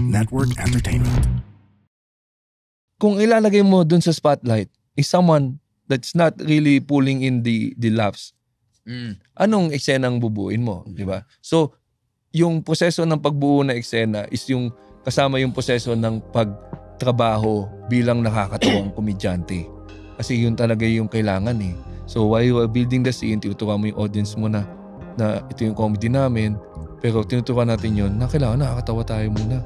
Network Entertainment. Kung ilalagay mo dun sa spotlight is someone that's not really pulling in the laughs, anong eksenang bubuin mo, di ba? So, yung proseso ng pagbuo na eksena is yung kasama yung proseso ng pagtrabaho bilang nakakatawang komedyante. Kasi yun talaga yung kailangan eh. So, while you are building the scene, tinuturuan mo yung audience mo na ito yung comedy namin, pero tinuturuan natin yun na kailangan nakakatawa tayo muna.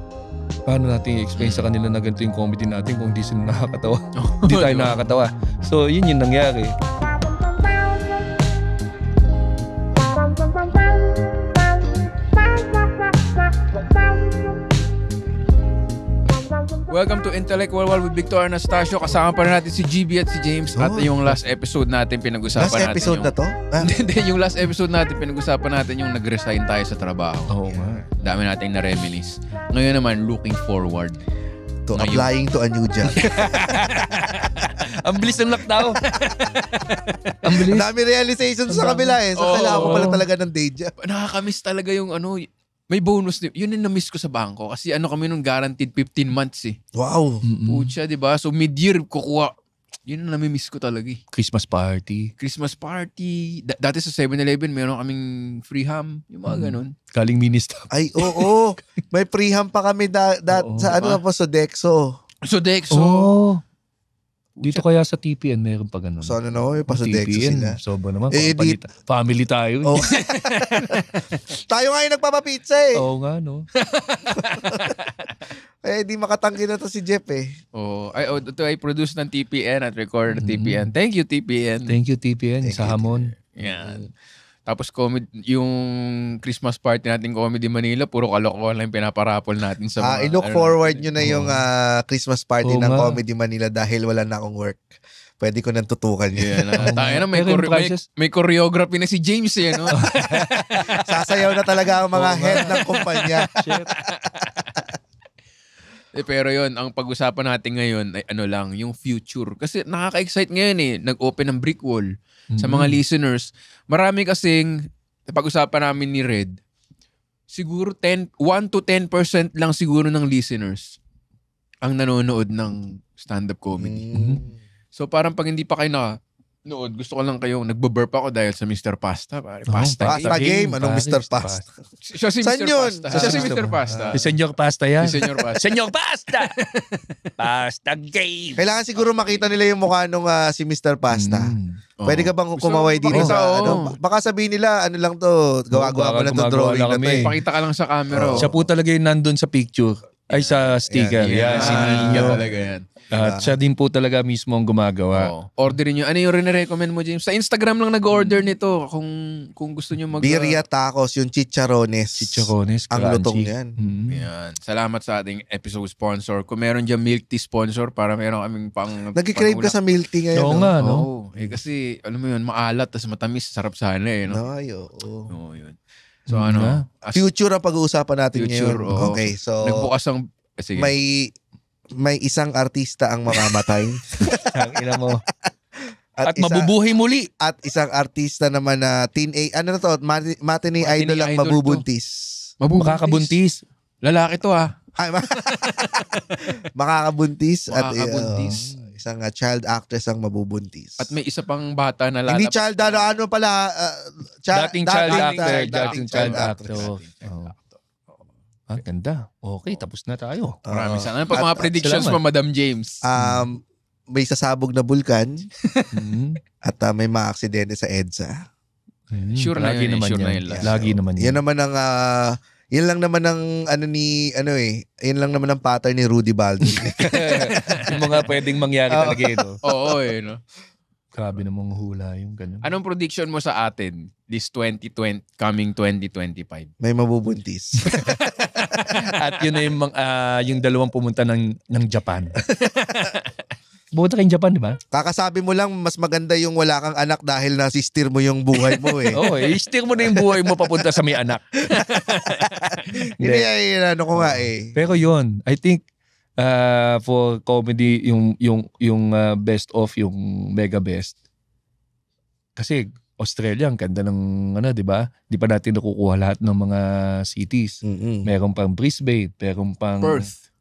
Paano natin i-explain sa kanila na ganito yung comedy natin kung hindi sila nakakatawa? Hindi tayo nakakatawa. So, yun yung nangyari. Welcome to Intellect Worldwide with Victor Anastasio. Kasama pa rin natin si GB at si James. At yung last episode natin pinag-usapan natin. Last episode na to? Hindi, yung last episode natin pinag-usapan natin yung nag-resign tayo sa trabaho. Oo nga. Dami nating na-reminisce. Ngayon naman, looking forward. To applying to a new job. Ang bilis ng lockdown. Ang bilis. Ang dami realizations sa kabila eh. So, kailangan ko pala talaga ng day job. Nakakamiss talaga yung may bonus din. Yun yung na-miss ko sa bangko. Kasi kami nung guaranteed 15 months eh. Wow. Pucha, diba? So mid-year kukuha. Yun ang nami-miss ko talaga eh. Christmas party. Dati sa 7-Eleven, meron kaming free ham. Yung mga ganun. Galing mini-stop. Ay, oo. May preham pa kami sa po, Sodexo. Sodexo. Oh. Dito kaya sa TPN, meron pa ganun. So may pa-Sodexo sila. Sobra naman. Eh, family tayo. Oh. Tayo nga yung nagpapapizza eh. Oo nga, no? Eh, di makatanggi na to si Jeff eh. Ito ay produce ng TPN at record ng TPN. Thank you, TPN. Thank you, TPN. Sa hamon. Yan. Tapos yung Christmas party natin Comedy Manila, puro kalokohan lang yung pinaparapol natin sa mga... I-look forward nyo na yung Christmas party ng Comedy Manila dahil wala na akong work. Pwede ko nang tutukan yun. Tayo na, may choreography na si James eh, no? Sasayaw na talaga ang mga head ng kumpanya. Pero yun, ang pag-usapan natin ngayon ay yung future. Kasi nakaka-excite ngayon eh. Nag-open ng brick wall sa mga listeners. Marami kasing, pag-usapan namin ni Red, siguro 1 to 10% lang siguro ng listeners ang nanonood ng stand-up comedy. So parang pag hindi pa kayo nanood, gusto ko lang kayo, nagbo-burp ako dahil sa Mr. Pasta. Pasta game. Anong Mr. Pasta? Siya si Mr. Pasta. Siya si Mr. Pasta. Si Senyor Pasta yan. Si Senyor Pasta. Senyor Pasta! Pasta game! Kailangan siguro makita nila yung mukha nung si Mr. Pasta. Pwede ka bang kumaway dito sa baka sabihin nila lang to, gawa-gawa mo lang to, drawing na to eh. Pakita ka lang sa camera. Siya po talaga yung nandun sa picture. Ay sa sticker. Si Nino talaga yan. At siya din po talaga mismo ang gumagawa. Orderin nyo. Ano yung rin-recommend mo, James? Sa Instagram lang nag-order nito. Kung gusto nyo Birria tacos, yung chicharones. Chicharones, ang lutong yan. Yan. Salamat sa ating episode sponsor. Kung meron dyan milk tea sponsor para meron kaming Nag-crave ka sa milk tea ngayon. Oo nga, no? Kasi, alam mo yun, maalat, tas matamis, sarap sana eh. No? Oo, yun. So future ang pag-uusapan natin ngayon. Okay, so nagbukas ang may isang artista ang mamamatay. Ang ina mo. At mabubuhay muli. At isang artista naman na matinee idol ang mabubuntis. Makakabuntis. Lalaki to Makakabuntis. Makakabuntis. Isang child actress ang mabubuntis. At may isa pang bata na lalabas. Hindi child, dating child actor. Ganda. Okay, tapos na tayo. Maraming sana. Pag mga predictions pa, Madam James. May sasabog na bulkan at may mga aksidente sa EDSA. Sure na yun. Lagi naman yun. Yan naman ang yan lang naman ang yan lang naman ang pattern ni Rudy Baldwin. Yung mga pwedeng mangyari talaga ito. Oo no. Grabe namang hula yung ganun. Anong prediction mo sa atin this 2020 coming 2025? May mabubuntis. At yun na yung dalawang pumunta ng Japan. Bumunta kayong Japan, di ba? Kakasabi mo lang, mas maganda yung wala kang anak dahil nasistir mo yung buhay mo eh. Oo, i-steer mo na yung buhay mo papunta sa may anak. Hindi, ano ko nga eh. Pero yun, I think for comedy, yung best of, yung mega best. Kasi Australia, ang ganda ng di ba? Di pa natin nakukuha lahat ng mga cities. Meron pang Brisbane, meron pang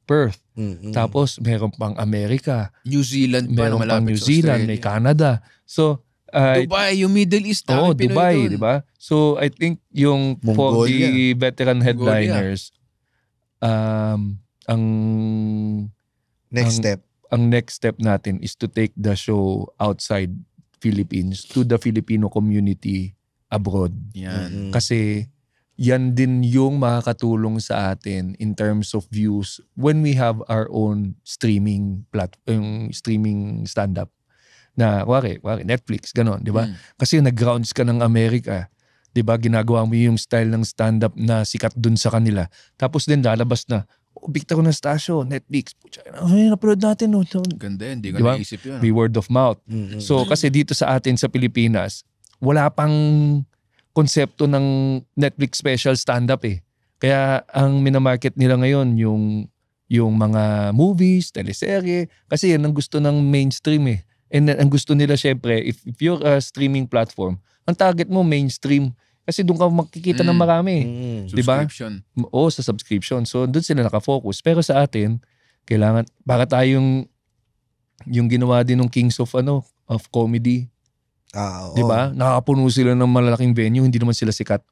Perth. Tapos meron pang Amerika. New Zealand pa, meron pang New Zealand, may Canada. So, Dubai, yung Middle East. Dubai, di ba? So, I think yung for the veteran headliners, ang next step natin is to take the show outside Philippines to the Filipino community abroad. Yan. Kasi yan din yung makakatulong sa atin in terms of views when we have our own streaming streaming stand-up. Na kuwari Netflix, gano'n, di ba? Kasi nag-grounds ka ng Amerika, di ba? Ginagawa mo yung style ng stand-up na sikat dun sa kanila. Tapos din lalabas na, bigta ko ng stasyo, Netflix. Napanood natin. Ganda yan, di ko naisip yun. Be word of mouth. So kasi dito sa atin sa Pilipinas, wala pang konsepto ng Netflix special stand-up eh. Kaya ang minamarket nila ngayon yung mga movies, teleserye, kasi yan ang gusto ng mainstream eh. And ang gusto nila syempre, if you're a streaming platform, ang target mo mainstream. Kasi doon ka makikita ng marami. Diba? Subscription. Oo, sa subscription. So doon sila nakafocus. Pero sa atin, kailangan, baka tayong yung ginawa din ng Kings of Comedy. Diba? Nakakapuno sila ng malalaking venue, hindi naman sila sikat.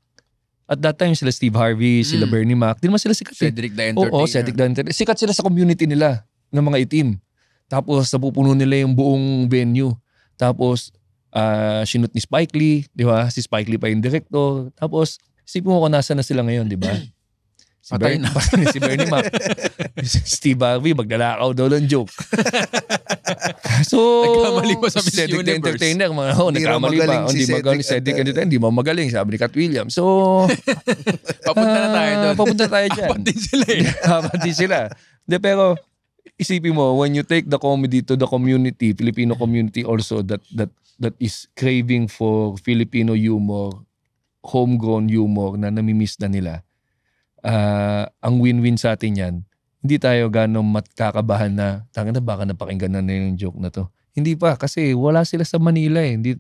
At that time, sila Steve Harvey, sila Bernie Mac, hindi naman sila sikat. Cedric the Entertainer. Oo, Cedric the Entertainer. Sikat sila sa community nila ng mga itim. Tapos napupuno nila yung buong venue. Tapos sinut ni Spike Lee, di ba? Si Spike Lee pa yung director. Tapos isipin mo kung nasa na sila ngayon, di ba? Patay na. Si Bernie Mac. Steve Harvey, magdalakaw daw ng joke. So, nagkamali pa sa Miss Cedric the Universe. Entertainer, nagkamali pa. Hindi magaling si Cedric Entertainer, hindi mo magaling, sabi ni Cat Williams. So, papunta na tayo doon. Papunta tayo dyan. Apat din sila eh. Apat din sila. Pero, isipin mo, when you take the comedy to the community, Filipino community also that is craving for Filipino humor, homegrown humor na namimiss na nila, ang win-win sa atin yan, hindi tayo gano'ng matkakabahan na, tanga na baka napakinggan na yung joke na to. Hindi pa, kasi wala sila sa Manila eh. Hindi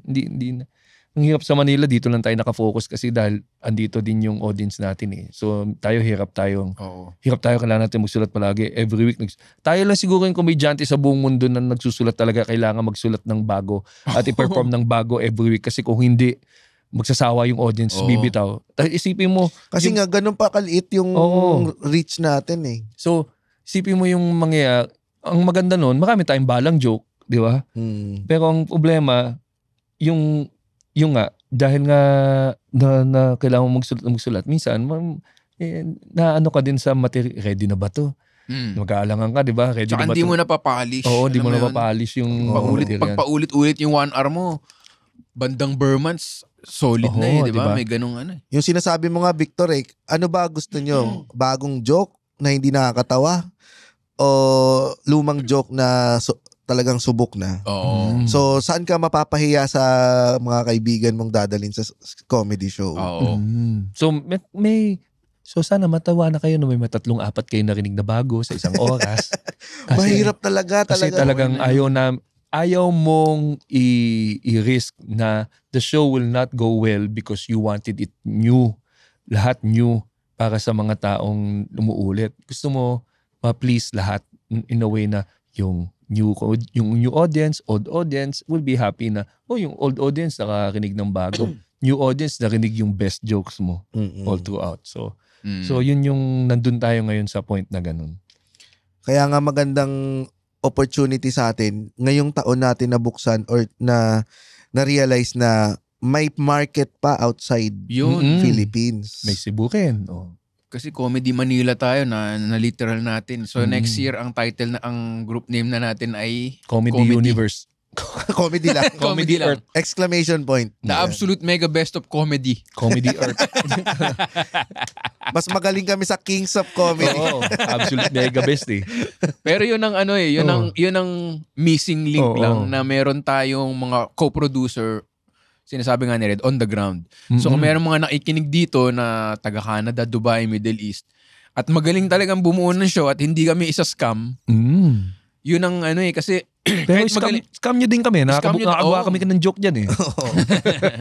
ang hirap sa Manila, dito lang tayo nakafocus kasi dahil andito din yung audience natin eh. So hirap tayo, kailangan natin magsulat palagi every week. Tayo lang siguro yung komedyante sa buong mundo na nagsusulat talaga, kailangan magsulat ng bago at i-perform ng bago every week kasi kung hindi, magsasawa yung audience, bibitaw. Isipin mo. Kasi nga ganun pa kaliit yung reach natin eh. So isipin mo yung mangyayari. Ang maganda nun, marami tayong balang joke, di ba? Pero ang problema, yung nga, dahil nga na kailangan mo magsulat, minsan, na ano ka din sa material, ready na ba to? Mag-aalangan ka, di ba? Ready tsaka na ba hindi to? mo napapolish. Oo, hindi mo napapolish yung pagpaulit-ulit yung 1 hour mo, bandang Burmans, solid na eh, di ba? May ganung ano. Yung sinasabi mo nga, Victor, ano ba gusto nyo? Bagong joke na hindi nakakatawa? O lumang joke na talagang subok na? So, saan ka mapapahiya sa mga kaibigan mong dadalhin sa comedy show? So, so sana matawa na kayo no may 3-4 kayo narinig na bago sa isang oras. Kasi, mahirap talaga. Kasi talagang ayaw mong i-risk na the show will not go well because you wanted it new. Lahat new para sa mga taong umuulit. Gusto mo ma-please lahat in a way na yung new audience, old audience will be happy na yung old audience nakarinig ng bago. New audience narinig yung best jokes mo all throughout. So yun yung nandun tayo ngayon sa point na ganun. Kaya nga magandang opportunity sa atin ngayong taon natin nabuksan or na-realize na may market pa outside Philippines. May Cebu rin. Kasi Comedy Manila tayo na literal natin. So next year ang title na ang group name na natin ay Comedy Universe. Comedy lang. Comedy Earth. Exclamation point. The absolute mega best of comedy. Comedy Earth. Mas magaling kami sa Kings of Comedy. Absolute mega best eh. Pero yun ang yun ang missing link lang na meron tayong mga co-producer, sinasabi nga ni Red, on the ground. So kung meron mga nakikinig dito na taga Canada, Dubai, Middle East, at magaling talagang bumuo ng show at hindi kami isa-scam, Yun ang ano kasi Pero scam nyo din kami. Nakagawa kami ng joke dyan eh.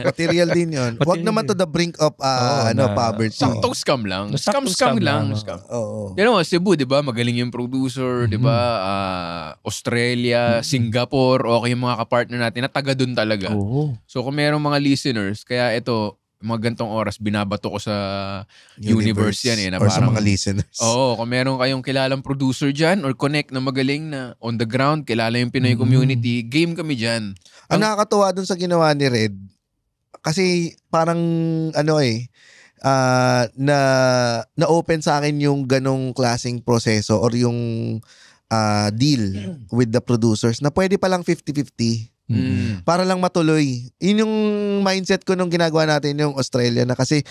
Material din yun. Huwag naman to the brink of poverty. Saktong scam lang. Scam lang. Yan mo, Cebu, di ba? Magaling yung producer, di ba? Australia, Singapore, okay yung mga kapartner natin na taga dun talaga. So kung merong mga listeners, kaya ito, mga gantong oras, binabato ko sa universe yan eh. Na or parang, sa mga listeners. Oo, kung meron kayong kilalang producer dyan or connect na magaling na on the ground, kilala yung Pinoy community, game kami dyan. Ang nakakatuwa dun sa ginawa ni Red, kasi parang na-open sa akin yung ganong klaseng proseso or yung deal with the producers na pwede palang 50-50. Para lang matuloy. Yun yung mindset ko nung ginagawa natin yung Australia na kasi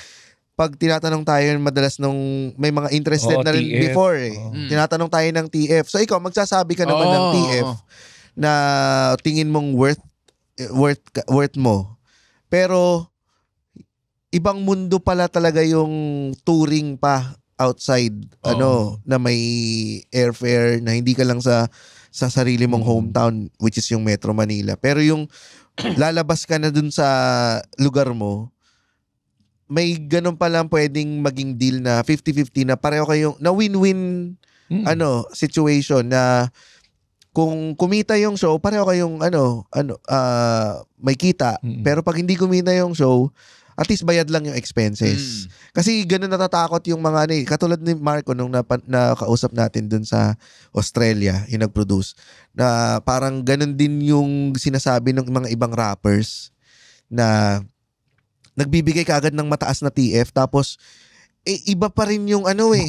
pag tinatanong tayo madalas nung may mga interested na rin TF. Before tinatanong tayo ng TF. So ikaw magsasabi ka naman ng TF na tingin mong worth mo. Pero ibang mundo pala talaga yung touring pa outside na may airfare na hindi ka lang sa sarili mong hometown which is yung Metro Manila. Pero yung lalabas ka na dun sa lugar mo, may ganun palang pwedeng maging deal na 50-50 na pareho kayong na win-win situation na kung kumita yung show, pareho kayong may kita. Pero pag hindi kumita yung show, at least bayad lang yung expenses. Kasi ganun natatakot yung mga katulad ni Marco nung nakausap natin dun sa Australia, yung nag-produce, na parang ganun din yung sinasabi ng mga ibang rappers na nagbibigay kaagad ng mataas na TF tapos iba pa rin yung 10,000.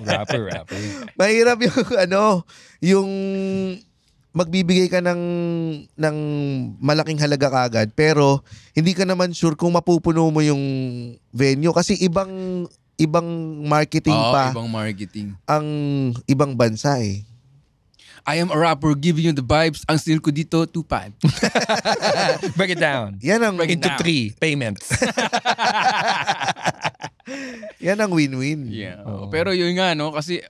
rapper. Mahirap yung magbibigay ka ng malaking halaga kagad pero hindi ka naman sure kung mapupuno mo yung venue kasi ibang marketing ibang marketing ang ibang bansa eh. I am a rapper giving you the vibes. Ang steal ko dito 2.5. Break it down. Yan ang into 3 payments. Yan ang win-win. Yeah. Pero yun nga kasi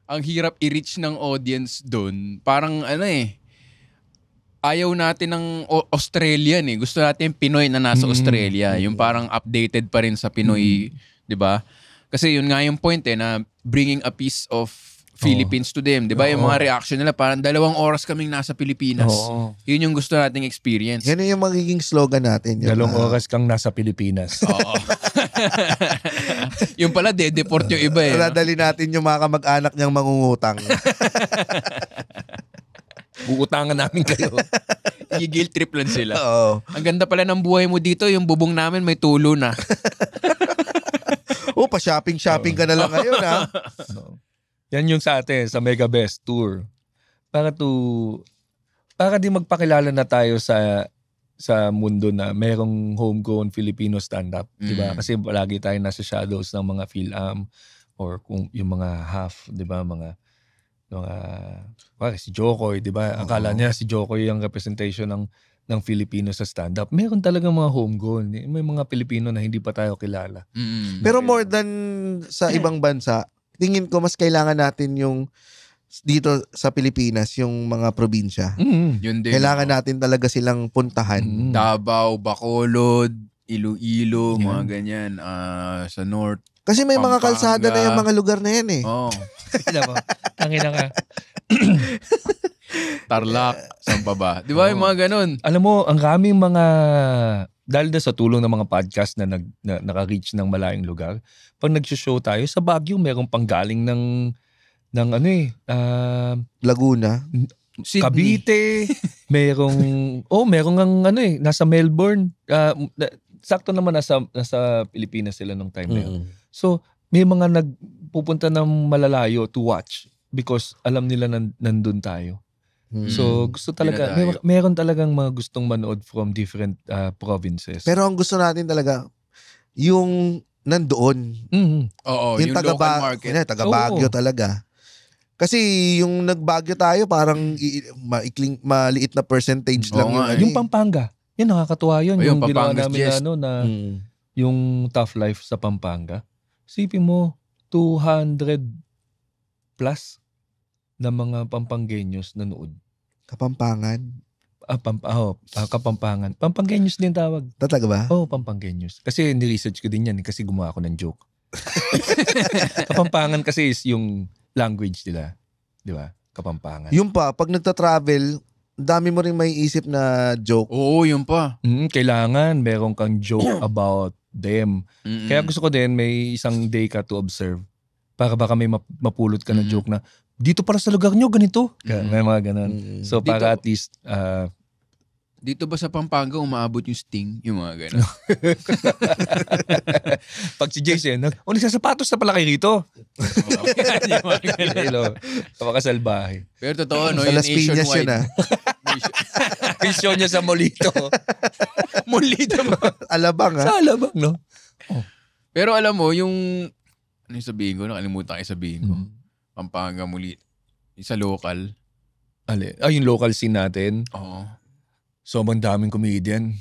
ang hirap i-reach ng audience doon. Parang ayaw natin ng Australian eh. Gusto natin Pinoy na nasa Australia. Yung parang updated pa rin sa Pinoy, 'di ba? Kasi yun nga yung point na bringing a piece of Philippines to them, 'di ba? Yung mga reaction nila parang 2 oras kaming nasa Pilipinas. Yun yung gusto nating experience. Yan yung magiging slogan natin. 2 oras kang nasa Pilipinas. Oo. Yung pala, de-deport yung iba eh. Dadali natin yung mga kamag-anak niyang mangungutang. Uutangan namin kayo. I-guilt trip lang sila. Oo. Ang ganda pala ng buhay mo dito, yung bubong namin may tulo na. Pa-shopping ka na lang ngayon ha. Yan yung sa atin, sa Mega Best Tour. Para di magpakilala na tayo sa mundo na merong homegrown Filipino stand-up. Diba? Kasi lagi tayo nasa shadows ng mga Phil-Am or kung yung mga half, diba? Mga si Jokoy, diba? Akala niya si Jokoy yung representation ng Filipino sa stand-up. Meron talaga mga homegrown. May mga Pilipino na hindi pa tayo kilala. Pero more than sa ibang bansa, tingin ko mas kailangan natin yung dito sa Pilipinas, yung mga probinsya. Yun din. Kailangan natin talaga silang puntahan. Davao, Bacolod, Iloilo, mga ganyan. Sa North. Kasi may mga kalsada na yung mga lugar na yan eh. Oo. Tangina ka. Tarlac, saan pa ba? Di ba yung mga ganun? Alam mo, ang raming mga, dahil na sa tulong ng mga podcast na naka-reach ng malayong lugar, pag nag-show tayo, sa Baguio, merong panggaling ng Laguna, Sydney. Cavite, merong nasa Melbourne. Sakto naman nasa Pilipinas sila nung time na yun. So, may mga nagpupunta ng malalayo to watch because alam nila nandun tayo. So, gusto talaga, meron talagang mga gustong manood from different provinces. pero ang gusto natin talaga, yung nandoon. Oo, yung local market. Taga Baguio talaga. Kasi yung nag-Baguio tayo, parang maliit na percentage lang yung Pampanga. Yan, nakakatuwa yun. Yung ginawa namin yung Tough Life sa Pampanga. Sipin mo, 200 plus na mga Pampanggenyos nanood. Kapampangan. Kapampangan. Pampanggenyos din tawag. Talaga ba? Pampanggenyos. Kasi ni-research ko din yan kasi gumawa ako ng joke. Kapampangan kasi is yung language nila. Di ba? Kapampangan. Yung pa, pag nagta-travel, dami mo rin may isip na joke. Oo, yun pa. Kailangan meron kang joke about them. Kaya gusto ko din may isang day ka to observe. Para baka may mapulot ka na joke na, dito para sa lugar nyo, ganito. May mga ganun. So para at least... dito ba sa Pampanga umaabot yung sting? Yung mga ganun. Pag si Jason, nagsasapatos na pala kayo rito. Kapakasalbahe. Pero totoo, no? Sa Las Piñas yun, Pisyon niya sa Molito. Molito ba? Alabang, Sa Alabang, no? Pero alam mo, yung... Ano yung sabihin ko? Nakalimutan kayo sabihin ko. Pampanga, Molito. Yung sa local. Yung local scene natin. Oo. Sobrang daming comedian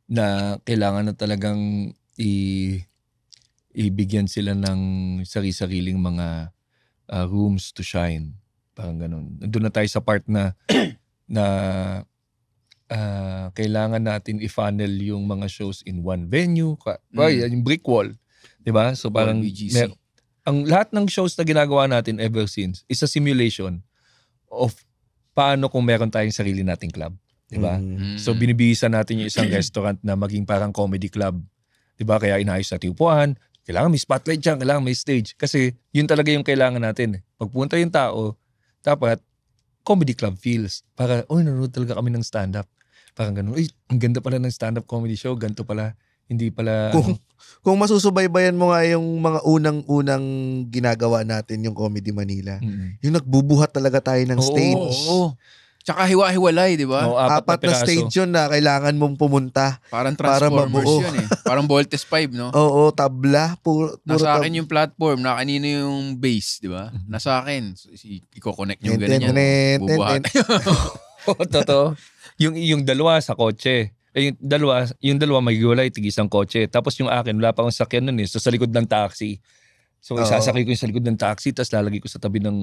na kailangan na talagang ibigyan sila ng sari-sariling mga rooms to shine. Parang ganun. Doon na tayo sa part na kailangan natin i-funnel yung mga shows in one venue. Yung brick wall. Diba? So parang ang lahat ng shows na ginagawa natin ever since is a simulation of paano kung meron tayong sarili nating club. Diba? So binibihisa natin yung isang restaurant na maging parang comedy club. Diba? Kaya inayos natin yung upuan. Kailangan may spotlight dyan, kailangan may stage. Kasi yun talaga yung kailangan natin. Pagpunta yung tao, dapat comedy club feels. Para, nanonood talaga kami ng stand-up. Parang ganun, ang ganda pala ng stand-up comedy show, ganito pala. Hindi pala... Kung masusubaybayan mo nga yung mga unang-unang ginagawa natin, yung Comedy Manila, yung nagbubuhat talaga tayo ng stage. Oo. Tsaka hiwa-hiwalay, di ba? Apat na stage yun na kailangan mong pumunta. Parang Transformers mabuo. yun eh. Parang Voltes 5, no? Oo, tabla. Nasa akin yung platform, na kanino yung base, di ba? Nasa akin. So, i-connect nyo ganyan. Bubuhat. Totoo. Yung dalawa sa kotse. Yung dalawa maghiwalay, tig-isang kotse. Tapos yung akin, wala pa akong sakyan nun eh. So sa likod ng taxi. So isasakay ko yung sa likod ng taxi, tapos lalagay ko sa tabi ng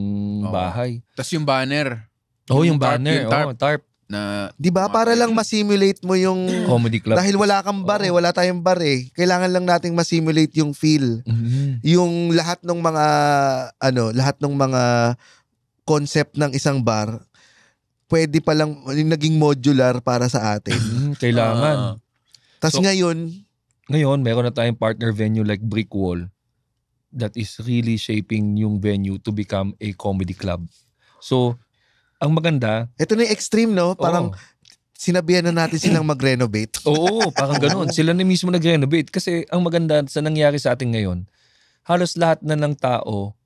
bahay. Tapos yung banner. Yung banner. Tarp. Na, di ba? Para lang ma-simulate mo yung comedy club. Dahil wala kang bar wala tayong bar Kailangan lang nating ma-simulate yung feel. Yung lahat ng mga concept ng isang bar, pwede palang naging modular para sa atin. Kailangan. Tapos ngayon, meron na tayong partner venue like Brick Wall that is really shaping yung venue to become a comedy club. So, ang maganda... Ito na yung extreme, no? Parang sinabihan na natin silang mag-renovate. Oo, parang ganun. Sila na mismo nag-renovate. Kasi ang maganda sa nangyari sa atin ngayon, halos lahat na ng tao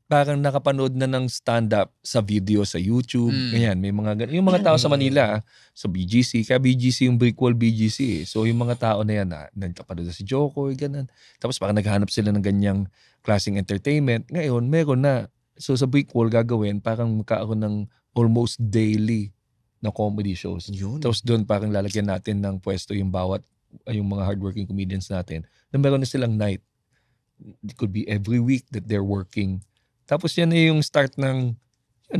parang nakapanood na ng stand-up sa video sa YouTube. Ganyan, may mga ganun. Yung mga tao sa Manila, sa BGC, kaya BGC yung Brick Wall BGC. So yung mga tao na yan, nagkapanood na si Jokoy, ganun. Tapos parang naghanap sila ng ganyang klaseng entertainment. Ngayon, meron na. So sa Brick Wall gagawin, parang magkakaroon ng almost daily na comedy shows. Yun. Tapos doon parang lalagyan natin ng pwesto yung yung mga hardworking comedians natin na meron na silang night. It could be every week that they're working. Tapos yan yung start ng,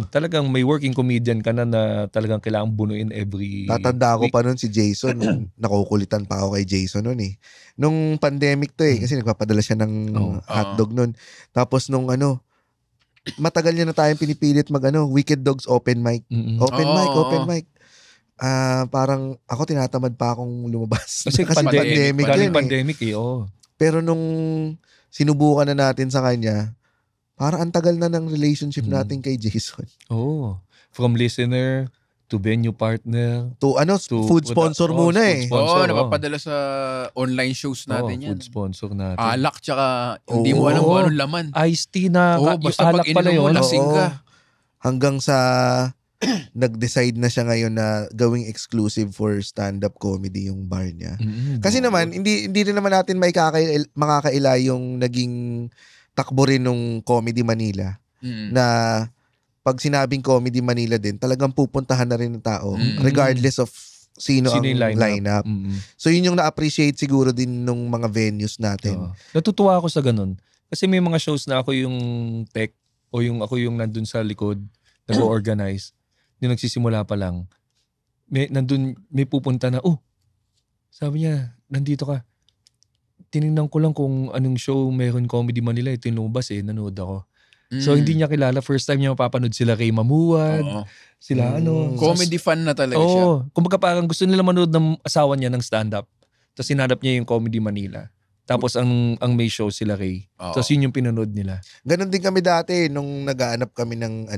talagang may working comedian ka na talagang kailangan bunuin every Tatanda ko week. pa nun si Jason. Nakukulitan pa ako kay Jason nun Nung pandemic to kasi nagpapadala siya ng hotdog nun. Tapos nung matagal niya na tayong pinipilit Wicked Dogs open mic. Open mic. Parang ako tinatamad pa akong lumabas. Kasi pandemic galing yun pandemic Pero nung sinubukan na natin sa kanya, parang ang tagal na ng relationship natin kay Jason. From listener to venue partner. To food sponsor muna napapadala sa online shows natin yan. Food sponsor natin. Alak tsaka hindi mo alam kung anong laman. Iced tea na basta alak pag pala ininom mo, yun. lasing ka. Hanggang sa nag-decide na siya ngayon na gawing exclusive for stand-up comedy yung bar niya. Kasi naman, hindi rin naman natin makakaila yung naging takbo rin nung Comedy Manila na pag sinabing Comedy Manila din, talagang pupuntahan na rin ng tao regardless of sino ang lineup. So yun yung na-appreciate siguro din nung mga venues natin. Natutuwa ako sa ganun. Kasi may mga shows na ako yung tech o yung ako yung nandun sa likod, nag-organize, yung nagsisimula pa lang, may pupunta na, sabi niya, nandito ka. Tinignan ko lang kung anong show meron Comedy Manila, ito yung lumabas nanood ako. So hindi niya kilala, first time niya mapapanood sila Kay Mamuwad, sila comedy fan na talaga siya. Kumbaga parang gusto nila manood ng asawa niya ng stand-up. Tapos sinanap niya yung Comedy Manila. Tapos ang may show sila Kay. Tapos yun yung pinanood nila. Ganon din kami dati nung nagaanap kami ng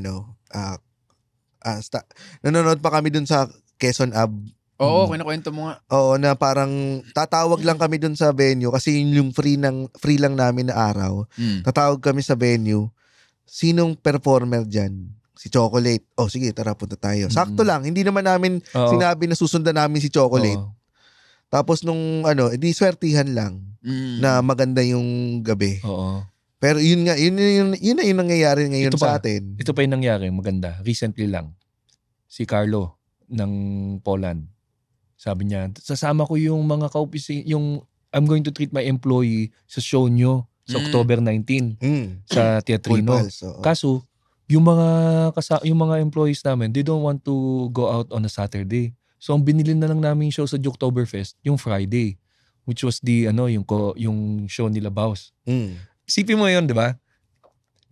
nanonood pa kami dun sa Quezon Ab. Oo, kinakwento mo nga. Oo, na parang tatawag lang kami dun sa venue kasi yun yung free lang namin na araw. Tatawag kami sa venue. Sinong performer dyan? Si Chocolate. Sige, tara, punta tayo. Sakto lang. Hindi naman namin sinabi na susundan namin si Chocolate. Tapos nung edi swertihan lang na maganda yung gabi. Pero yun na yung nangyayari ngayon sa atin. Ito pa yung nangyari, maganda. Recently lang. Si Carlo ng Poland. Sabi niya, sasama ko yung mga yung I'm going to treat my employee sa show nyo sa October 19 sa Teatrino. Kaso, yung mga employees namin, they don't want to go out on a Saturday. So, ang binili na lang namin show sa Oktoberfest, yung Friday, which was yung show nila Baus. Isipin mo yun, di ba?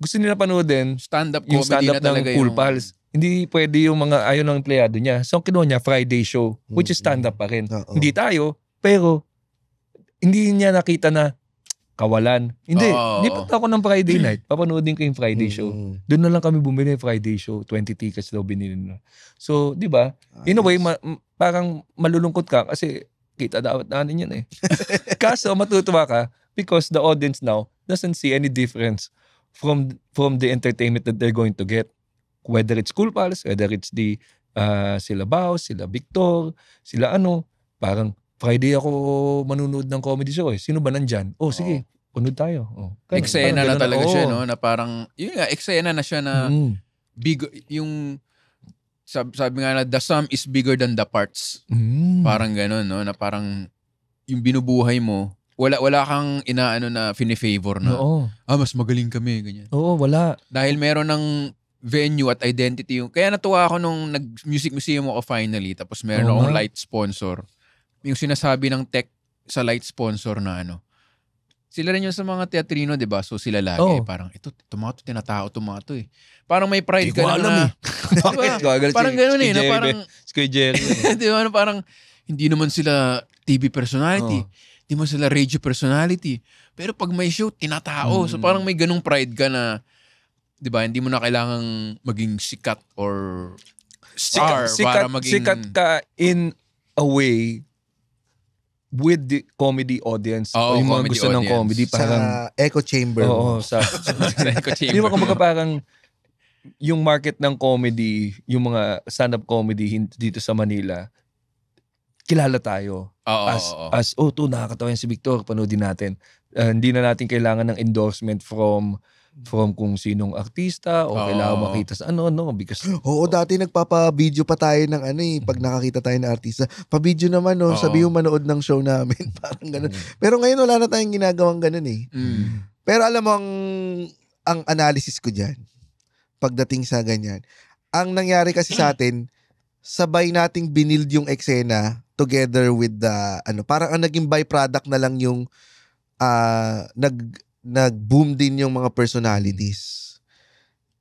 Gusto nila panoodin stand-up yung comedy stand-up na talaga ng Cool Pals. Hindi pwede yung mga ayaw ng empleyado niya. So, ang kinuha niya, Friday show, which is stand-up pa rin. Hindi tayo, pero hindi niya nakita na kawalan. Hindi pa ako ng Friday night. Papanoodin ko yung Friday show. Doon na lang kami bumili yung Friday show. 20 tickets daw binili na. So, di ba? In a way, parang malulungkot ka kasi kita dapat natin yan Kaso, matutuwa ka because the audience now doesn't see any difference from the entertainment that they're going to get. Whether it's Cool Pals, whether it's sila Baus, sila Victor, sila parang Friday ako manunood ng comedy show Sino ba nandyan? Sige, panood tayo. Eksena na talaga siya, no? Na parang, yun nga, eksena na siya na big, yung, sabi nga na, the sum is bigger than the parts. Parang gano'n, no? Na parang, yung binubuhay mo, wala kang na fini-favor na, mas magaling kami, ganyan. Wala. Dahil meron ng venue at identity yung, kaya natuwa ako nung nag-music museum ako finally, tapos meron akong light sponsor. Yung sinasabi ng tech sa light sponsor na sila rin yung sa mga teatrino, di ba? So sila lagi, parang, ito mga to, tinatao to mga to Parang may pride ka na. Bakit? Parang gano'n na parang, Squid Jerry. di ba? Parang, hindi naman sila TV personality. Hindi naman sila radio personality. Pero pag may show, tinatao. So parang may ganung pride ka na, di ba? Hindi mo na kailangang maging sikat or star para maging... Sikat ka in a way with the comedy audience. Yung mga gusto audience ng comedy. Parang, sa echo chamber. Sa echo chamber. Hindi mo kumbaga parang yung market ng comedy, yung mga stand-up comedy dito sa Manila, kilala tayo. Nakakatawa yan si Victor, panoodin natin. Hindi na natin kailangan ng endorsement from kung sinong artista o kailangan makita sa because dati nagpapa-video pa tayo ng pag nakakita tayo ng artista. Pa-video naman sabi yung manood ng show namin. Parang ganun. Pero ngayon wala na tayong ginagawang ganun Pero alam mo ang analysis ko diyan pagdating sa ganyan. Ang nangyari kasi sa atin, sabay nating binild yung eksena together with the parang ang naging byproduct na lang yung nag-boom din yung mga personalities.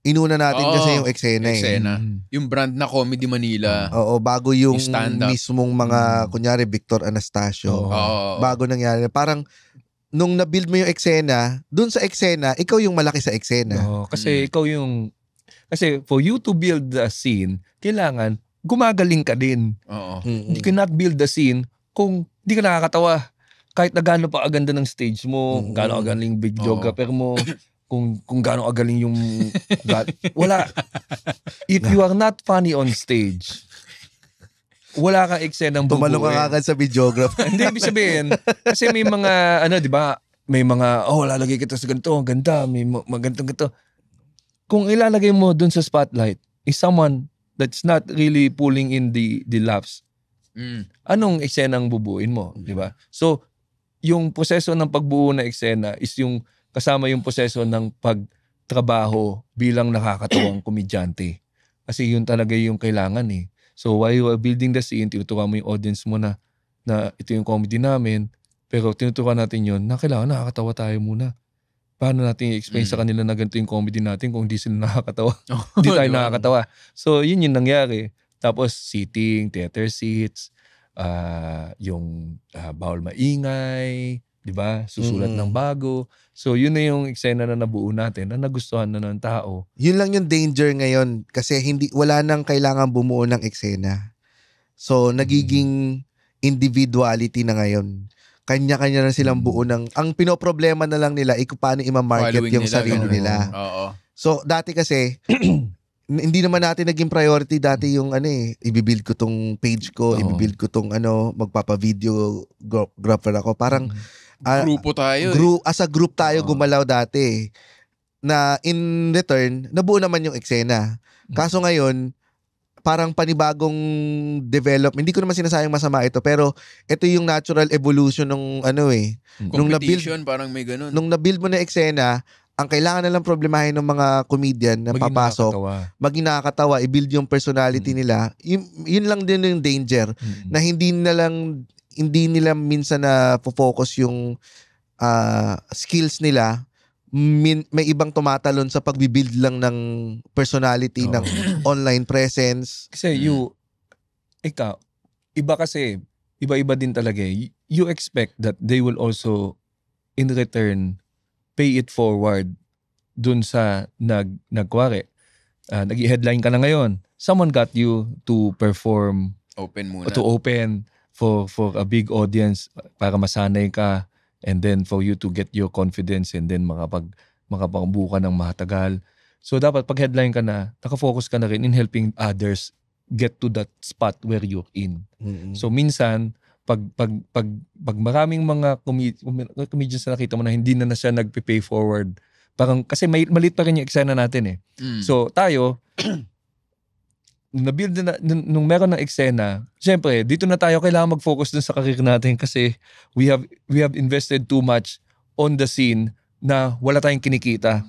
Inuna natin kasi yung eksena. Yung brand na Comedy Manila. Bago yung mismong mga, kunyari, Victor Anastasio. Bago nangyari. Parang, nung na-build mo yung eksena, dun sa eksena, ikaw yung malaki sa eksena. Kasi kasi for you to build the scene, kailangan gumagaling ka din. You cannot build the scene kung di ka nakakatawa. Kahit na gaano pa aganda ng stage mo, gaano agaling videographer mo, kung gaano agaling yung... wala. If you are not funny on stage, wala kang eksenang bubuin. Tumalong ka agad sa videographer. Hindi, ibig sabihin, kasi may mga, di ba, may mga, lalagay kita sa ganito, ang ganda, may magandang ganito. Kung ilalagay mo dun sa spotlight, is someone that's not really pulling in the laughs, anong eksenang bubuin mo, di ba? So, yung proseso ng pagbuo na eksena is yung kasama yung proseso ng trabaho bilang nakakatawang komedyante. Kasi yun talaga yung kailangan eh. So while you are building the scene, tinuturuan mo yung audience mo na ito yung comedy namin, pero tinuturuan natin yun na kailangan nakakatawa tayo muna. Paano natin i-explain sa kanila na ganito yung comedy natin kung hindi sila nakakatawa? Hindi tayo nakakatawa. So yun yung nangyari. Tapos seating, theater seats, yung bawal maingay, di ba? Susulat ng bago. So yun na yung eksena na nabuo natin na nagustuhan na ng tao. Yun lang yung danger ngayon kasi wala nang kailangan bumuo ng eksena. So nagiging individuality na ngayon. Kanya-kanya na silang buo ng... Ang pinoproblema na lang nila paano i-market yung sarili nila. So dati kasi... hindi naman natin naging priority dati yung i-build ko tong page ko, i-build ko tong magpapa-videographer ako. Parang grupo tayo. As a group tayo gumalaw dati. Na in return, nabuo naman yung eksena. Kaso ngayon, parang panibagong development. Hindi ko naman sinasayang masama ito, pero ito yung natural evolution ng competition, parang may ganun. Nung na-build mo na eksena, ang kailangan na lang problemahin ng mga comedian na papasok, maging nakakatawa, i-build yung personality nila, yun lang din yung danger, na hindi nila minsan na focus yung skills nila, may ibang tumatalon sa pagbibuild lang ng personality, ng online presence. Kasi iba-iba din talaga. You expect that they will also, in return, pay it forward dun sa nagkwari. Nag-headline ka na ngayon. Someone got you to perform. Open muna. To open for a big audience para masanay ka and then for you to get your confidence and then makapagbuo ka ng matagal. So dapat pag headline ka na, nakafocus ka na rin in helping others get to that spot where you're in. So minsan, pag maraming mga comedians na nakita mo na hindi na siya nagpe-pay forward, parang kasi maliit pa rin yung eksena natin eh. So tayo, na-build nung meron ng eksena, syempre dito na tayo kailangan mag-focus dun sa career natin kasi we have invested too much on the scene na wala tayong kinikita.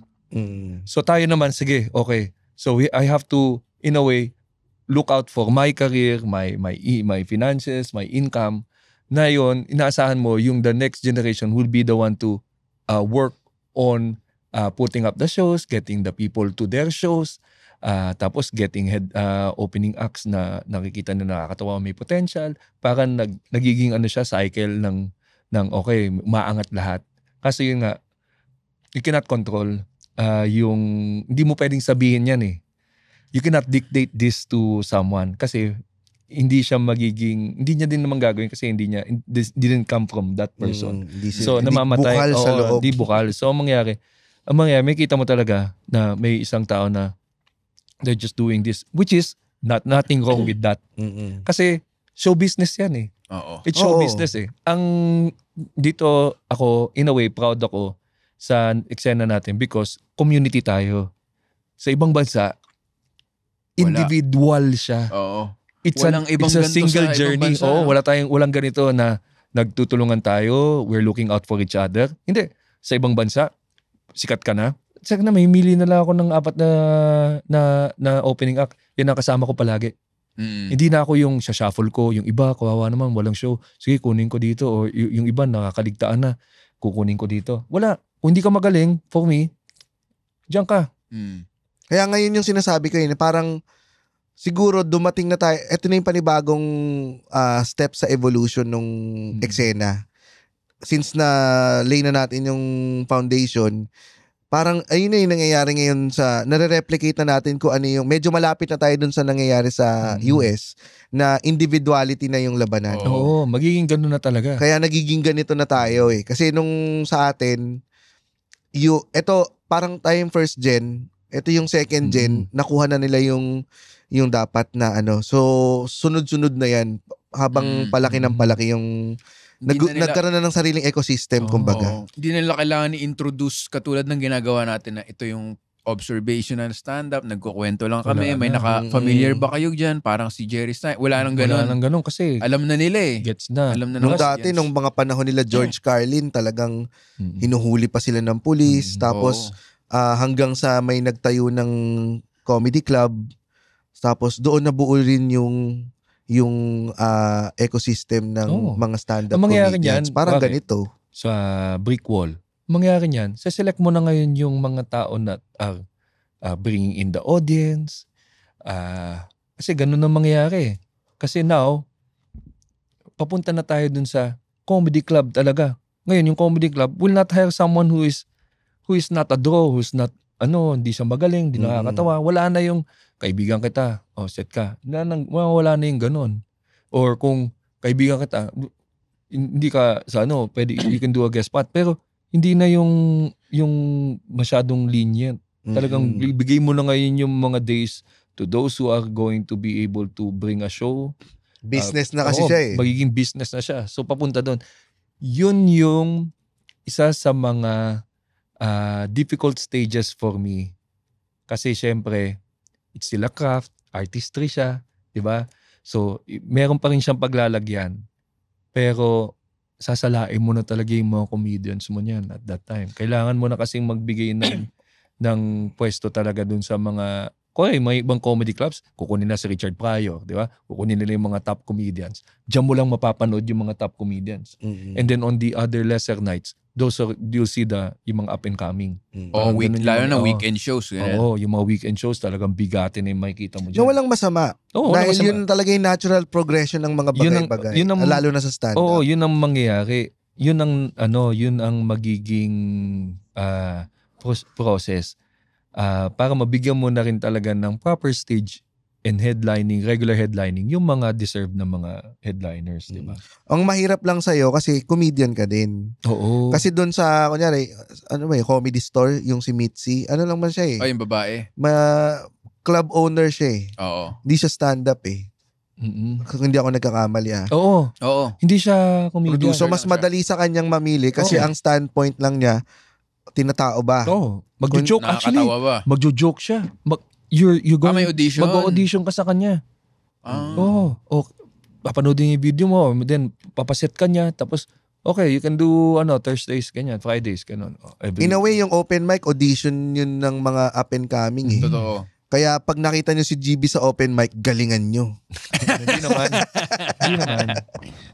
So tayo naman, sige, okay. So I have to, in a way, look out for my career, my finances, my income, na yon inaasahan mo yung the next generation will be the one to work on putting up the shows, getting the people to their shows, tapos getting opening acts na nakikita na nakakatawa, may potential, para nagiging siya cycle ng okay, maangat lahat. Kasi yun nga, you cannot control yung, hindi mo pwedeng sabihin yan eh. You cannot dictate this to someone kasi hindi niya din naman gagawin kasi didn't come from that person. So namamatay. Bukal sa loob. Di bukal. So ang mangyari, may kita mo talaga na may isang tao na they're just doing this, which is nothing wrong with that. Kasi show business yan eh. It's show business eh. Ang dito ako, in a way, proud ako sa eksena natin because community tayo. Sa ibang bansa, individual siya. It's a single journey. Walang ganito na nagtutulungan tayo, we're looking out for each other. Hindi. Sa ibang bansa, sikat ka na. Sige na, may mili na lang ako ng 4 na opening act. Yan ang kasama ko palagi. Hindi na ako yung shuffle ko. Yung iba, kawawa naman, walang show. Sige, kunin ko dito. O yung iba, nakakaligtaan na. Kukunin ko dito. Wala. Kung hindi ka magaling, for me, diyan ka. Kaya ngayon yung sinasabi ko yun, parang siguro dumating na tayo, ito na yung panibagong step sa evolution ng eksena. Since na lay na natin yung foundation, parang ayun na yung nangyayari ngayon nare-replicate na natin kung ano yung, medyo malapit na tayo dun sa nangyayari sa US, na individuality na yung labanan. Oo, magiging ganun na talaga. Kaya nagiging ganito na tayo eh. Kasi nung sa atin, ito parang tayong first gen, ito yung second gen, nakuha na nila yung dapat na So, sunod-sunod na yan habang palaki ng palaki yung nagkaroon na ng sariling ecosystem, kumbaga. Hindi nila kailangan i-introduce katulad ng ginagawa natin na ito yung observational stand-up, nagkukwento lang kami, may naka-familiar ba kayo dyan? Parang si Jerry Stein. Wala nang ganun. Wala nang ganun kasi alam na nila eh. Gets na. Alam na nung dati, nung mga panahon nila George Carlin, talagang hinuhuli pa sila ng pulis. Tapos, hanggang sa may nagtayo ng comedy club. Tapos doon nabuo rin yung ecosystem ng mga stand-up comedians. Parang ganito. Sa brick wall. Mangyari niyan, select mo na ngayon yung mga tao na bringing in the audience. Kasi ganun na mangyayari. Kasi now, papunta na tayo dun sa comedy club talaga. Ngayon, yung comedy club will not hire someone who is not a draw, who's not, hindi siya magaling, hindi nakakatawa. Wala na yung kaibigan kita, set ka. Wala na yung ganun. Or kung kaibigan kita, hindi ka sa pwede, you can do a guest spot. Pero hindi na yung masyadong lenient. Talagang bigay mo na ngayon yung mga days to those who are going to be able to bring a show. Business na kasi siya eh. Magiging business na siya. So papunta doon. Yun yung isa sa mga difficult stages for me. Kasi syempre, it's still a craft, artistry siya, di ba? So meron pa rin siyang paglalagyan. Pero sasalain mo na talaga yung mga comedians mo niyan at that time. Kailangan mo na kasing magbigay ng pwesto talaga dun sa mga may ibang comedy clubs, kukunin na si Richard Pryor, di ba? Kukunin nila yung mga top comedians. Diyan mo lang mapapanood yung mga top comedians. And then on the other lesser nights, you'll see yung mga up and coming. Lalo na weekend shows. Yung mga weekend shows talagang bigatin na yung makikita mo dyan. Yung walang masama. Dahil yun talaga yung natural progression ng mga bagay-bagay. Lalo na sa stand-up. Oo, yun ang mangyayari. Yun ang magiging process. Para mabigyan mo na rin talaga ng proper stage and regular headlining, yung mga deserve na mga headliners, di ba? Ang mahirap lang sa'yo kasi comedian ka din. Oo. Kasi doon sa, kunyari, comedy store, yung si Mitzi, lang man siya eh. Yung babae. Club owner siya eh. Oo. Hindi siya stand-up eh. Kung hindi ako nagkakamali Oo. Hindi siya comedian. So mas madali sa kanyang mamili kasi ang standpoint lang niya, tinatao ba? Oo. Magjo-joke actually. Nakakatawa ba? Magjo-joke siya. You're going, may audition. Mag-audition ka sa kanya. Oo. Papanoodin yung video mo. Then, papaset ka niya. Tapos, okay, you can do Thursdays, ganyan, Fridays, ganun. In a way, yung open mic, audition yun ng mga up and coming eh. Totoo. Kaya pag nakita nyo si GB sa open mic, galingan nyo. Hindi naman.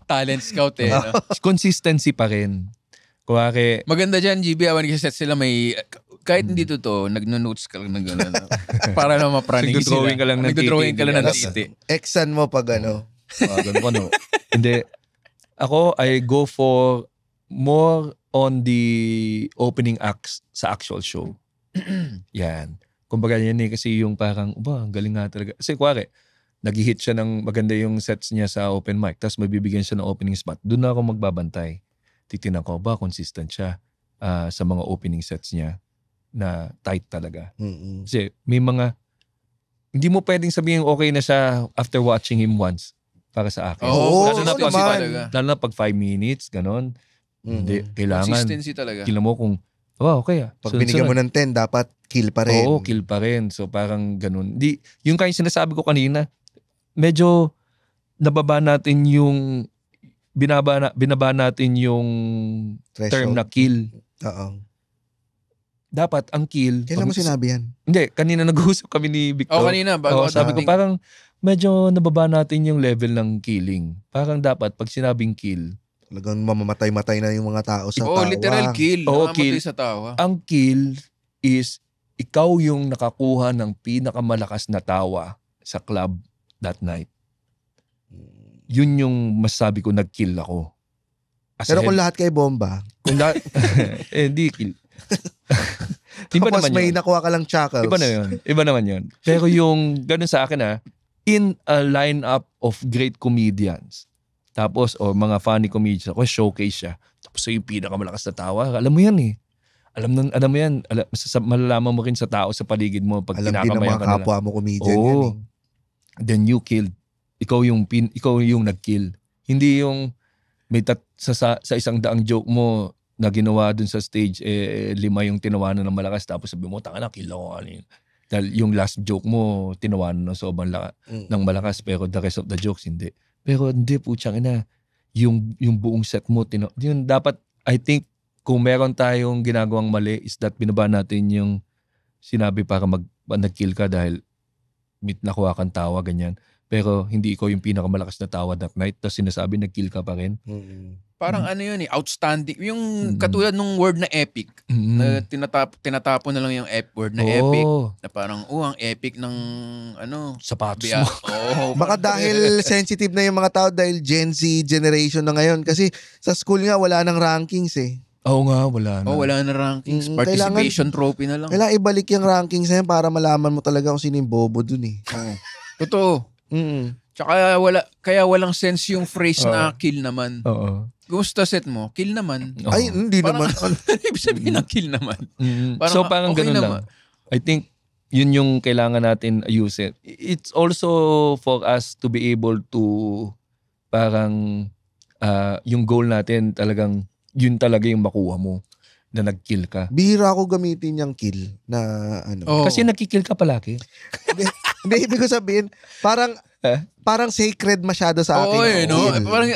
Talent scout eh. No? Consistency pa rin. Kuwari, maganda dyan, GB, awan set sila may, kahit hindi totoo, nagno-notes ka lang ng gano'n. Para lang mapraning sila. Nagdo-drawing ka lang ng Nagdo-drawing ka lang ng titi. Exan mo pag ganun. Hindi. Ako, I go for more on the opening acts sa actual show. Yan. Kumbaga yan kasi yung parang, ang galing nga talaga. Kasi kuwari, nag-hit siya ng maganda yung sets niya sa open mic, tapos mabibigyan siya ng opening spot. Doon na ako magbabantay. Titignan ko ba consistent siya sa mga opening sets niya na tight talaga. Kasi may mga, hindi mo pwedeng sabihin okay na siya after watching him once para sa akin. Lalo na pag 5 minutes, ganon. Hindi, kailangan. Consistency talaga. Kailan mo kung, okay. Pag binigyan mo ng 10, dapat kill pa rin. Oo, kill pa rin. So parang ganon. Yung kaya sinasabi ko kanina, medyo nababa natin yung binaba natin yung threshold. Term na kill. Oo. Dapat ang kill. Kailan mo sinabi yan? Hindi, kanina nag-uusap kami ni Victor. Kanina. Sabi ko parang medyo nababa natin yung level ng killing. Parang dapat pag sinabing kill, talagang mamamatay-matay na yung mga tao sa tawa. Literal kill. Kill. Sa tawa. Ang kill is ikaw yung nakakuha ng pinakamalakas na tawa sa club that night. Yun yung masabi ko, nag-kill ako. Pero kung lahat kayo bomba. Kung lahat, hindi kill. Iba naman may nakuha ka lang chuckles. Iba naman yun. Pero yung ganun sa akin in a lineup of great comedians, tapos mga funny comedians, showcase siya. Tapos yung pinakamalakas na tawa, alam mo yan eh. Alam mo yan. Malalaman mo rin sa tao sa paligid mo pag alam din ng mga kapwa mo comedian yan eh. Then you killed. Ikaw yung nag-kill. Hindi yung may sa isang daang joke mo na ginawa dun sa stage, 5 yung tinawanan ng malakas, tapos sabi mo, tanga na, kill ako kanina. Dahil yung last joke mo, tinawanan ng sobrang ng malakas, pero the rest of the jokes, hindi. Pero hindi, putsang ina. Yung buong set mo, yun dapat, I think, kung meron tayong ginagawang mali, is that binaba natin yung sinabi para nag-kill ka dahil nakuha kang tawa, ganyan. Pero hindi ikaw yung pinakamalakas na tawa that night. Tapos sinasabi nag-kill ka pa rin. Parang ano yun outstanding. Yung katulad nung word na epic. Na tinatapon na lang yung word na epic. Na parang, ang epic ng sapatos mo. Baka dahil sensitive na yung mga tao dahil Gen Z generation na ngayon. Kasi sa school nga wala nang rankings eh. Oo nga, wala na. Wala na rankings. Participation trophy na lang. Kailangan ibalik yung rankings na yan para malaman mo talaga kung sino yung bobo dun eh. Totoo. Tsaka kaya walang sense yung phrase na kill naman. Oo. Gusto set mo, kill naman. Ay, hindi parang, naman. Ibig sabihin ng kill naman. So parang okay ganun naman. Lang. I think yun yung kailangan natin ayusin. It's also for us to be able to parang yung goal natin talagang yun talaga yung makuha mo na nag-kill ka. Bihira ako gamitin yung kill na Kasi nagki-kill ka palagi. Hindi, ibig ko sabihin, parang sacred masyado sa atin. No? Parang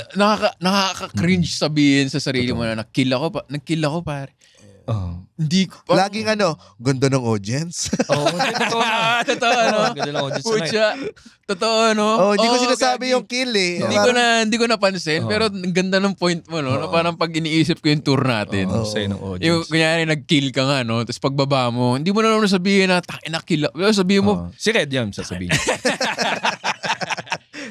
nakaka-cringe sabihin sa sarili mo na nag-kill ako pare. Hindi ko. Laging ganda ng audience. Totoo. Ganda ng audience. Pucha. Totoo, no? Hindi ko sinasabi yung kill eh. Hindi ko napansin, pero ang ganda ng point mo, no? Parang pag iniisip ko yung tour natin. Sa'yo ng audience. Yung kunyari nag-kill ka nga, no? Tapos pagbaba mo, hindi mo na naman sabihin na kill. Sabihin mo, si Red yan sasabihin.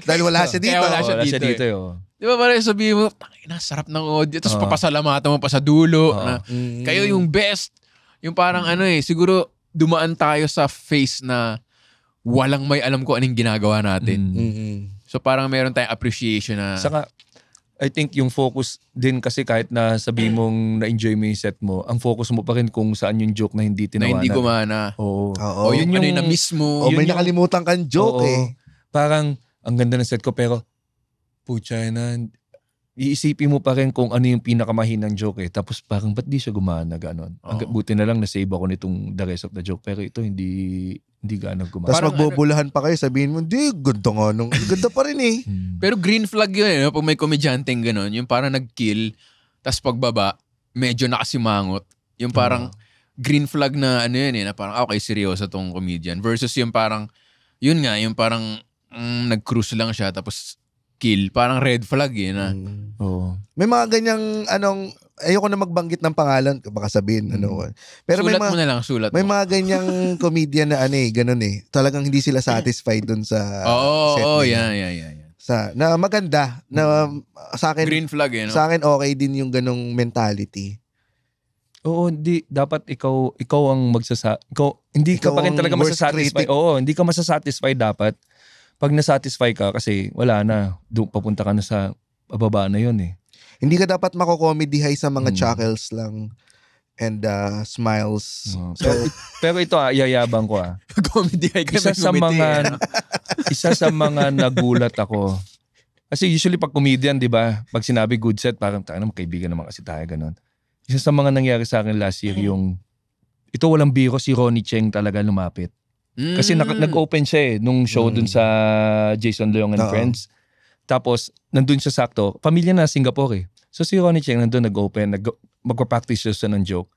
Dahil wala siya dito. Kaya wala siya dito. Di ba parang sabihin mo, sarap ng audio. Tapos papasalamatan mo pa sa dulo. Na, kayo yung best. Yung parang siguro dumaan tayo sa phase na walang may alam ko anong ginagawa natin. So parang meron tayong appreciation na... Saka, I think yung focus din kasi kahit na sabihin mong na-enjoy mo yung set mo, ang focus mo pa rin kung saan yung joke na hindi tinawanan. Na hindi gumana. Oo. O yun yung na-miss mo. O may nakalimutan kang joke eh. Parang, ang ganda ng set ko pero pucha na iisipin mo pa rin kung ano yung pinakamahinang joke eh. Tapos parang ba't di siya gumana ganon? Buti na lang nasave ako nitong the rest of the joke pero ito hindi gaano gumana. Tapos magbubulahan pa kayo sabihin mo, hindi, ganda nga nung. Ganda pa rin eh. Pero green flag yun pag may komedyanteng ganon, yung parang nag-kill tapos pagbaba, medyo nakasimangot. Yung parang green flag na na parang okay, seryoso tong comedian. Versus yung parang, yun nga, yung parang nag-cruise lang siya tapos kill. Parang red flag na. May mga ganyang ayoko na magbanggit ng pangalan, baka sabihin Pero sulat mo na lang, sulat may mo. mga ganyang comedian na ganun eh. Talagang hindi sila satisfied dun sa set nila. Yeah. Na maganda na sa akin green flag Sa akin okay din yung ganung mentality. Oo, dapat ikaw ang hindi ka pa rin talaga masasatisfy. Oo, hindi ka masasatisfy dapat. Pag nasatisfy ka kasi wala na, papunta ka na sa bababa na yun eh. Hindi ka dapat mako-comedy high sa mga chuckles lang and smiles. Pero ito yayabang ko comedy high ka isa sa mga nagulat ako. Kasi usually pag comedian, di ba, pag sinabi good set, parang magkaibigan naman kasi tayo ganon. Isa sa mga nangyari sa akin last year ito walang biro, si Ronnie Cheng talaga lumapit. Kasi nag-open siya nung show dun sa Jason Leong and Friends. Tapos, nandun siya sakto. Pamilya na Singapore eh. So si Ronnie Cheng nandun nag-open, magpa-practice siya ng joke.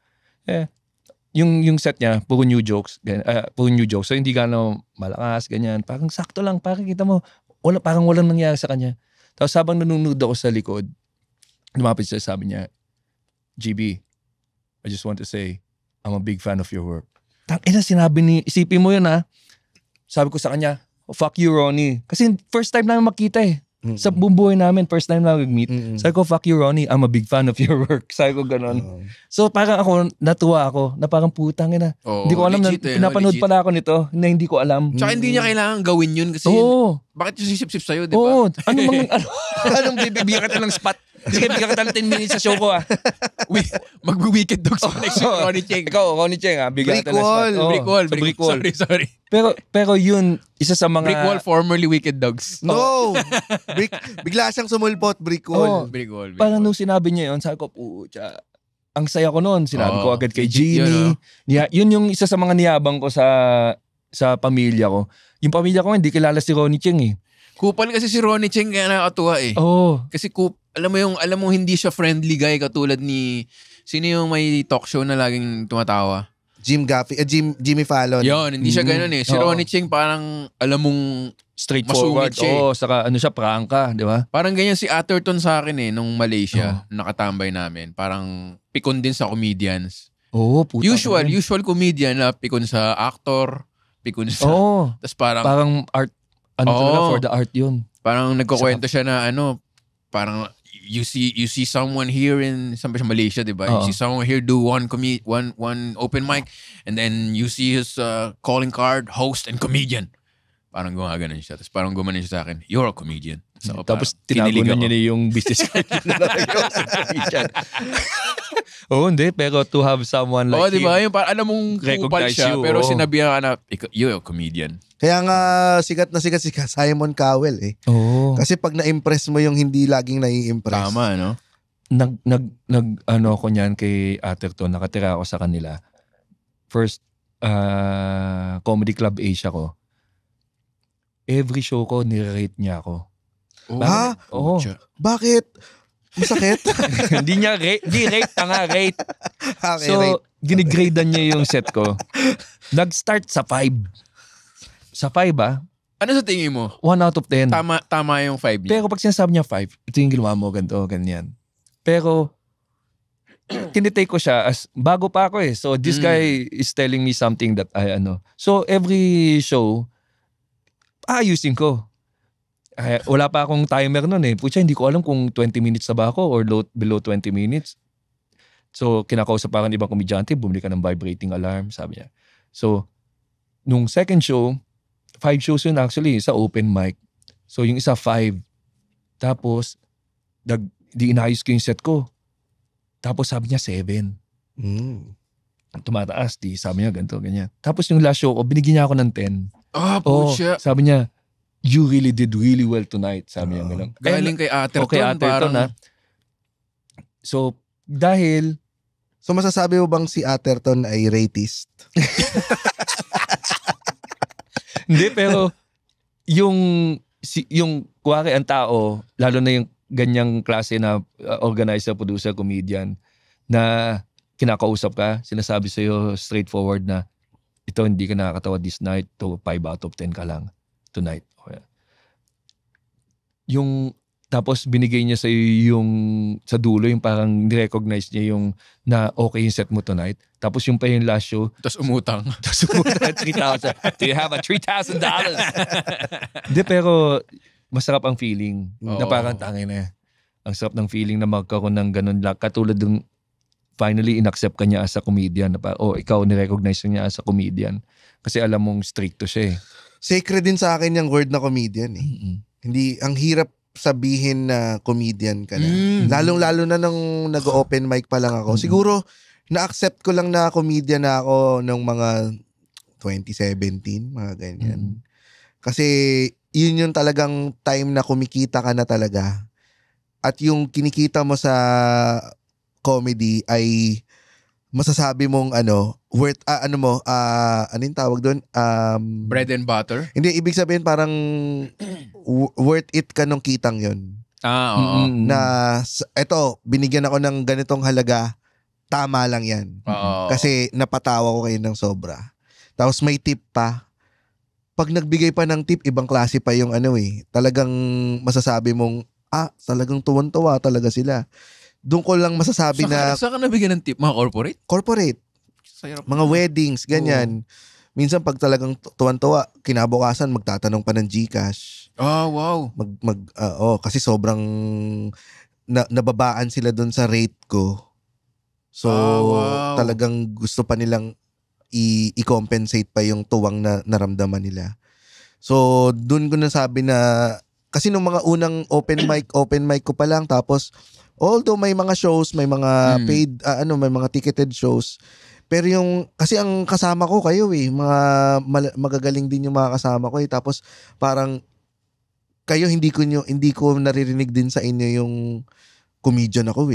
Yung set niya, puro new jokes. So hindi gano'ng malakas, ganyan. Parang sakto lang, parang kita mo, parang walang nangyari sa kanya. Tapos habang nanonood ako sa likod, lumapit siya, sabi niya, GB, I just want to say, I'm a big fan of your work. Sinabi isipin mo yun Sabi ko sa kanya, fuck you Ronnie. Kasi first time namin makita eh. Sa buong buhay namin, first time namin mag-meet. Sabi ko, fuck you Ronnie, I'm a big fan of your work. Sabi ko ganon. So parang natuwa ako na parang putang ina. Hindi ko alam legit, na pinapanood pala ako nito na hindi ko alam. Tsaka hindi niya kailangan gawin yun kasi bakit yung sisip-sip sa'yo, di ba? Oo. Anong bibigyan ka ng spot? Sige, bigyan ka 10 minutes sa show ko Mag-Wicked Dogs next week, Ronnie Cheng. Ikaw, Ronnie Cheng bigyan ka ng spot. Brick wall. Sorry. Pero yun, isa sa mga... Brick wall, formerly Wicked Dogs. No! Bigla siyang sumulpot, Brick wall. Brick wall. Parang nung sinabi niya yun, sabi ko, pucha, ang saya ko noon. Sinabi ko agad kay Jeannie. Yun yung isa sa mga niyabang ko sa pamilya ko. Yung pamilya ko hindi kilala si Ronnie Cheng eh. Kupal kasi si Ronnie Cheng kaya nakakatuwa eh. Kasi alam mo hindi siya friendly guy katulad ni sino yung may talk show na laging tumatawa? Jimmy Fallon. Yun, hindi siya ganun eh. Si Ronnie Cheng parang, alam mong, straightforward. masungit siya eh. Oo, saka ano siya, prangka, di ba? Parang ganyan si Atherton sa akin eh, nung Malaysia, nakatambay namin. Parang pikon din sa comedians. Oo, puta. Usual comedian na pikon sa actor, pikon sa... Tas parang art, for the art yun. Parang nagkukwento siya na parang you see someone here in sa Malaysia, 'di ba? You see someone here do one open mic and then you see his calling card, host and comedian. Parang gumaganon siya. Tapos parang gumanon siya sa akin, you're a comedian. So, tapos tinago na niya yung business card. Hindi. Pero to have someone like di ba? Yung parang alam mong kupal siya, pero sinabihan ka na, you're a comedian. Kaya nga, sikat na sikat si Simon Cowell eh. Kasi pag na-impress mo yung hindi laging nai-impress. Tama, no? Ako niyan kay Atherton, nakatira ako sa kanila. First, Comedy Club Asia ko. Every show ko, nire-rate niya ako. Ha? Oo. Bakit? Masakit? Hindi niya rate. Di rate na nga, rate. Okay, so, ginigradean niya yung set ko. Nag-start sa 5. Sa 5 Ano sa tingin mo? 1 out of 10. Tama yung 5 niya. Pero pag sinasabi niya 5, ito yung ginawa mo, ganito, ganyan. Pero, tinitake ko siya as, bago pa ako eh. So, this guy is telling me something that So, every show, ayusin ko. Wala pa akong timer nun eh. Pucha, hindi ko alam kung 20 minutes na ba ako or below 20 minutes. So, kinakausap pa ng ibang komedyante, bumili ka ng vibrating alarm, sabi niya. So, nung second show, 5 shows yun actually, sa open mic. So, yung isa 5. Tapos, di inayos ko yung set ko. Tapos sabi niya 7. Tumataas, sabi niya ganito, ganyan. Tapos yung last show ko, binigyan niya ako ng 10. Pucha. Sabi niya, you really did really well tonight. Sabi niya gano'n. Galing kay Atherton. Okay, Atherton parang... So, dahil... So, masasabi mo bang si Atherton ay ratist? Hindi, pero yung kuwari ang tao, lalo na yung ganyang klase na organizer, producer, comedian, na kinakausap ka, sinasabi sa'yo straightforward na, ito hindi ka nakakatawa this night, to 5 out of 10 ka lang tonight. Tapos binigay niya sa yung sa dulo yung parang ni-recognize niya yung na okay yung set mo tonight. Tapos yung pa yung last show. Tapos umutang. 3,000. Do you have a $3,000? Hindi, pero masarap ang feeling. Na parang tangin na. Ang sarap ng feeling na magkaroon ng ganun lang. Katulad ng finally in-accept ka niya as a comedian. Na ikaw ni-recognize niya as a comedian. Kasi alam mong stricto siya eh. Sacred din sa akin yung word na comedian eh. Hindi, ang hirap sabihin na comedian ka na. Lalong-lalo na nung nag-open mic pa lang ako. Siguro, na-accept ko lang na comedian na ako nung mga 2017, mga ganyan. Kasi, yun yung talagang time na kumikita ka na talaga. At yung kinikita mo sa comedy ay masasabi mong worth, anong tawag doon? Bread and butter? Hindi, ibig sabihin parang worth it ka nung kitang yun. Oo. Na, eto, binigyan ako ng ganitong halaga, tama lang yan. Kasi napatawa ko kayo ng sobra. Tapos may tip pa. Pag nagbigay pa ng tip, ibang klase pa yung talagang masasabi mong, talagang tuwan-tuwa talaga sila. Doon ko lang masasabi na... Saan ka nabigyan ng tip? Mga corporate? Corporate. Mga weddings, ganyan. Minsan pag talagang tuwan-tuwa, kinabukasan magtatanong pa ng GCash. Wow. Kasi sobrang nababaan sila doon sa rate ko. So, talagang gusto pa nilang i-compensate pa yung tuwang na naramdaman nila. So, doon ko nasabi na... Kasi nung mga unang open mic ko pa lang, tapos although may mga shows, may mga paid, may mga ticketed shows, pero kasi ang kasama ko kayo mga magagaling din yung mga kasama ko tapos parang kayo hindi ko naririnig din sa inyo yung comedian ako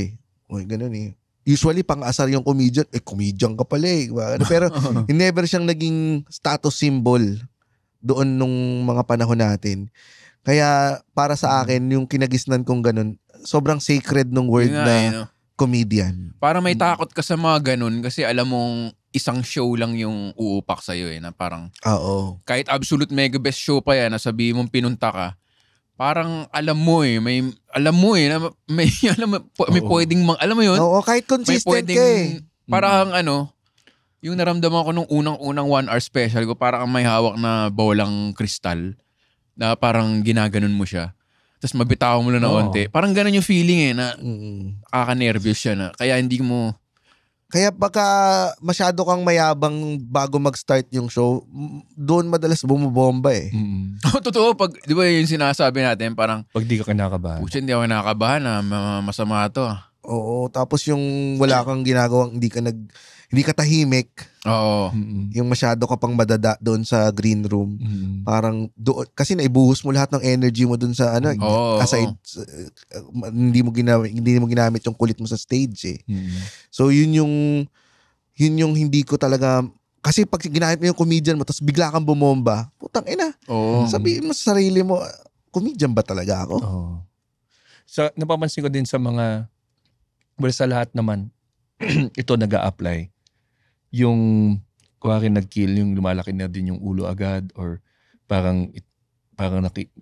ganun Usually pang-asar yung comedian, comedian ka pala pero never siyang naging status symbol doon nung mga panahon natin. Kaya para sa akin, yung kinagisnan kong ganun, sobrang sacred nung word na comedian. Para may takot ka sa mga ganun kasi alam mong isang show lang yung uupak sa'yo na parang kahit absolute mega best show pa yan na sabihin mong pinunta ka, parang alam mo na may pwedeng alam mo yun? Oo, kahit consistent ka Parang yung naramdaman ko nung unang 1 hour special ko, parang may hawak na bolang kristal na parang ginaganon mo siya. Tapos mabitaw mo lang na onte. Parang ganun yung feeling na kaka-nervous siya na. Kaya hindi mo... Kaya baka masyado kang mayabang bago mag-start yung show, doon madalas bumubomba Totoo, di ba yung sinasabi natin, parang... Pag di ka kinakabahan. Pucha, hindi ako kinakabahan masama to. Oo, tapos yung wala kang ginagawang, hindi ka tahimik. Oo. Yung masyado ka pang madada doon sa green room. Parang doon kasi naibuhos mo lahat ng energy mo doon sa aside hindi mo ginamit yung kulit mo sa stage So yun yung hindi ko talaga kasi pag ginamit mo yung comedian mo tapos bigla kang bumomba, putang ina. Sabihin mo sa sarili mo, comedian ba talaga ako? So napapansin ko din sa mga sa lahat naman ito nag-a-apply. Yung kuwari nag-kill, yung lumalaki na din yung ulo agad or parang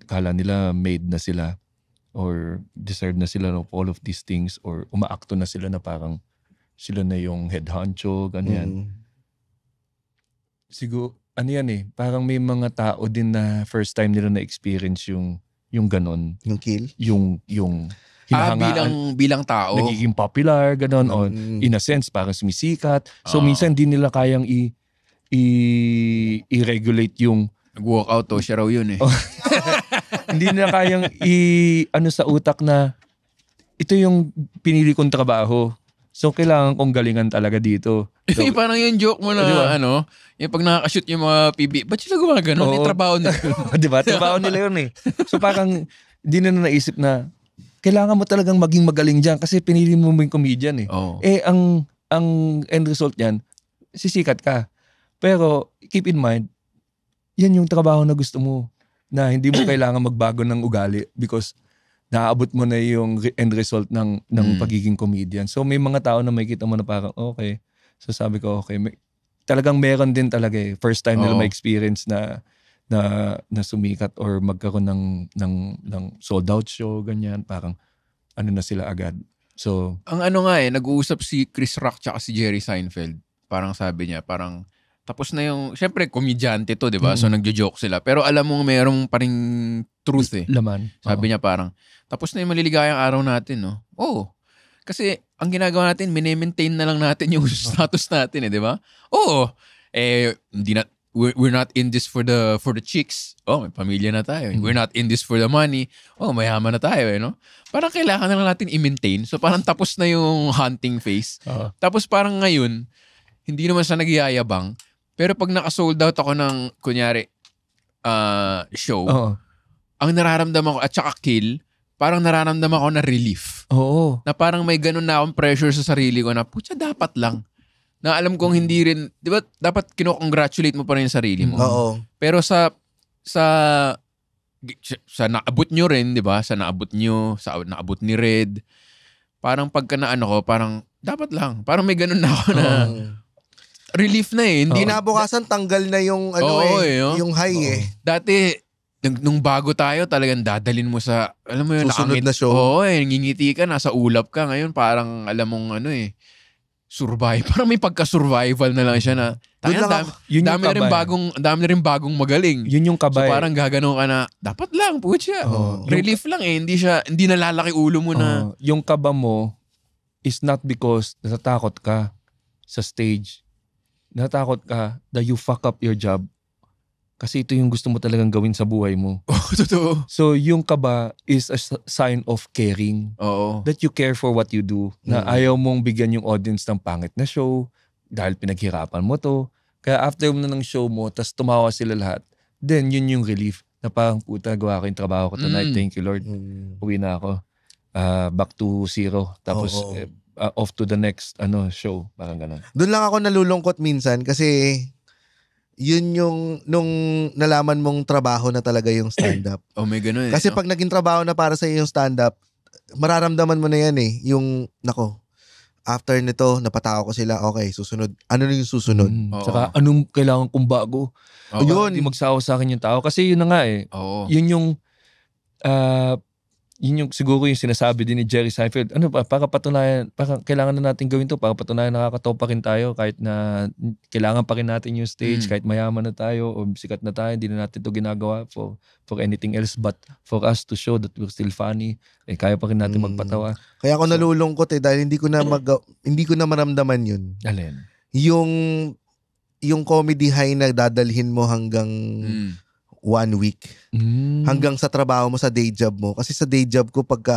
kala nila made na sila or deserve na sila of all of these things or umaakto na sila na parang sila na yung head honcho, ganyan. Siguro, parang may mga tao din na first time nila na-experience yung ganon. Yung kill? Yung bilang tao. Nagiging popular, gano'n. O in a sense, parang sumisikat. So, minsan hindi nila kayang i-regulate yung... Nag-walk out siya raw yun Hindi nila kayang sa utak na ito yung pinili kong trabaho. So, kailangan kong galingan talaga dito. So, parang yung joke mo na, diba? Yung pag nakaka-shoot yung mga PB, ba't sila gumagano? Yung trabaho nila. Diba? Trabaho nila yun So, parang hindi na naisip na kailangan mo talagang maging magaling dyan kasi pinili mo yung comedian ang end result niyan, sisikat ka. Pero keep in mind, yan yung trabaho na gusto mo na hindi mo kailangan magbago ng ugali because naaabot mo na yung end result ng pagiging comedian. So may mga tao na makikita mo na parang okay. So sabi ko okay. Talagang meron din talaga first time nila ma-experience na sumikat or magkaroon ng sold out show, ganyan. Parang na sila agad. So, ang nag-uusap si Chris Rock tsaka si Jerry Seinfeld. Parang sabi niya, parang tapos na yung, syempre, komedyante to, di ba? So, nagjo-joke sila. Pero alam mo, mayroong paring truth Laman. Sabi niya parang, tapos na yung maliligayang araw natin, no? Oo. Kasi, ang ginagawa natin, mini-maintain na lang natin yung status natin, di ba? Oo. We're not in this for the chicks. May pamilya na tayo. We're not in this for the money. Mayaman na tayo, no? Parang kailangan na lang natin i-maintain. So parang tapos na yung hunting phase. Tapos parang ngayon, hindi naman siya nagyayabang. Pero pag naka-sold out ako ng, kunyari, show, ang nararamdaman ko, at saka kill, parang nararamdaman ko na relief. Na parang may ganun na akong pressure sa sarili ko na, putya, dapat lang. Na alam kong hindi rin, di ba, dapat kino-congratulate mo pa rin yung sarili mo. Pero sa naabot nyo rin, di ba? Sa naabot nyo, sa naabot ni Red, parang pagka ko, parang dapat lang. Parang may ganun na ako na relief na Hindi kinabukasan tanggal na yung yung high Dati, nung bago tayo, talagang dadalin mo sa, alam mo yun, susunod na show. ngingiti ka, nasa ulap ka. Ngayon, parang alam mong survive. Parang may pagka-survival na lang siya na dami na rin bagong magaling. Yun yung kabay. So parang gagano ka na, dapat lang, putya. Relief lang hindi nalalaki ulo mo na. Yung kaba mo is not because natatakot ka sa stage. Natatakot ka that you fuck up your job. Kasi ito yung gusto mo talagang gawin sa buhay mo. Totoo. So yung kaba is a sign of caring. That you care for what you do. Na ayaw mong bigyan yung audience ng pangit na show dahil pinaghirapan mo to. Kaya after mo na ng show mo, tas tumawa sila lahat, then yun yung relief. Na parang puta, gawa ko yung trabaho ko tonight. Thank you Lord. Uwi na ako. Back to zero. Tapos off to the next show. Parang ganun. Doon lang ako nalulungkot minsan kasi yun yung nung nalaman mong trabaho na talaga yung stand-up. May ganun Kasi pag naging trabaho na para sa yung stand-up, mararamdaman mo na yan yung, After nito, napatao ko sila, okay, susunod. Ano na yung susunod? Saka anong kailangan kong bago? Yun. Hindi magsawa sa akin yung tao. Kasi yun na nga eh. Yun yung siguro yung sinasabi din ni Jerry Seinfeld. Ano ba, para patunayan, para kailangan na natin gawin to, para patunayan nakakatawa pa rin tayo kahit na kailangan pa rin natin yung stage, kahit mayaman na tayo o sikat na tayo, hindi na natin to ginagawa for anything else but for us to show that we're still funny. Kaya pa rin natin magpatawa. Kaya ako nalulungkot dahil hindi ko na maramdaman yun. Alin? Yung comedy high na dadalhin mo hanggang 1 week. Hanggang sa trabaho mo, sa day job mo. Kasi sa day job ko, pagka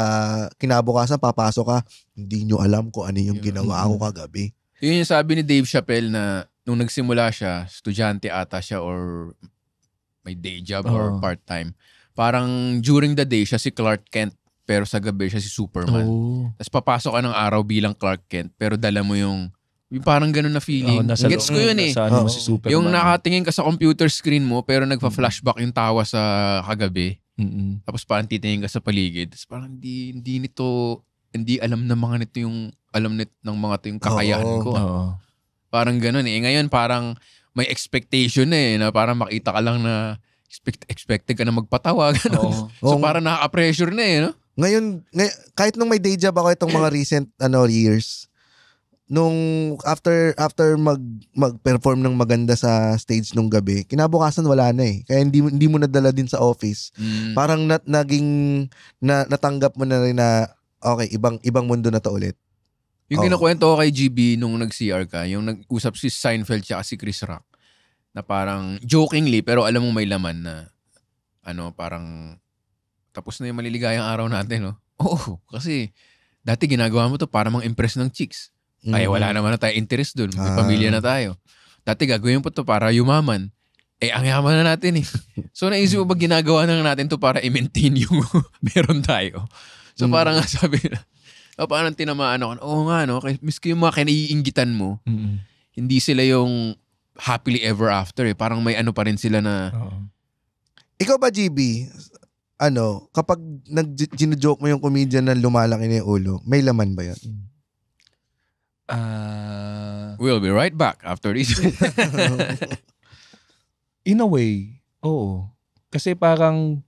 kinabukasan, papasok ka, hindi nyo alam kung ano yung ginawa ko kagabi. Yun yung sabi ni Dave Chappelle na nung nagsimula siya, estudyante ata siya or may day job or part-time. Parang during the day, siya si Clark Kent, pero sa gabi siya si Superman. Tapos papasok ka ng araw bilang Clark Kent, pero dala mo yung parang ganun na feeling. Gets ko yun eh. Si Superman. Yung nakatingin ka sa computer screen mo pero nagpa-flashback yung tawa sa kagabi. Tapos parang titingin ka sa paligid. Tapos parang hindi alam ng mga nito yung ng mga to yung kakayahan ko. Parang ganun eh. Ngayon parang may expectation eh na parang makita ka lang na expected ka na magpatawa. So parang nakaka-pressure na eh. No? Ngayon, kahit nung may day job ako itong mga recent years, nung after mag-perform ng maganda sa stage nung gabi, kinabukasan wala na eh. Kaya hindi mo nadala din sa office. Parang natanggap mo na rin na okay, ibang mundo na to ulit. Yung kinakwento ko kay GB nung nag-CR ka, yung nag-usap si Seinfeld siya si Chris Rock, na parang jokingly pero alam mo may laman na parang tapos na yung maliligayang araw natin, no? Oo, kasi dati ginagawa mo to para mang-impress ng chicks. Ay, wala naman na tayo interest dun. May pamilya na tayo. Dati gagawin po to para yumaman. Ang yaman na natin eh. So naisip mo ba ginagawa na natin to para i-maintain yung meron tayo? So parang nga sabi na, parang tinamaan ako, oo nga no, miski yung mga kinaiinggitan mo, hindi sila yung happily ever after eh. Parang may pa rin sila na... Ikaw ba, GB, kapag gino-joke mo yung comedian na lumalaki na yung ulo, may laman ba yun? We'll be right back after this. In a way, oo. Kasi parang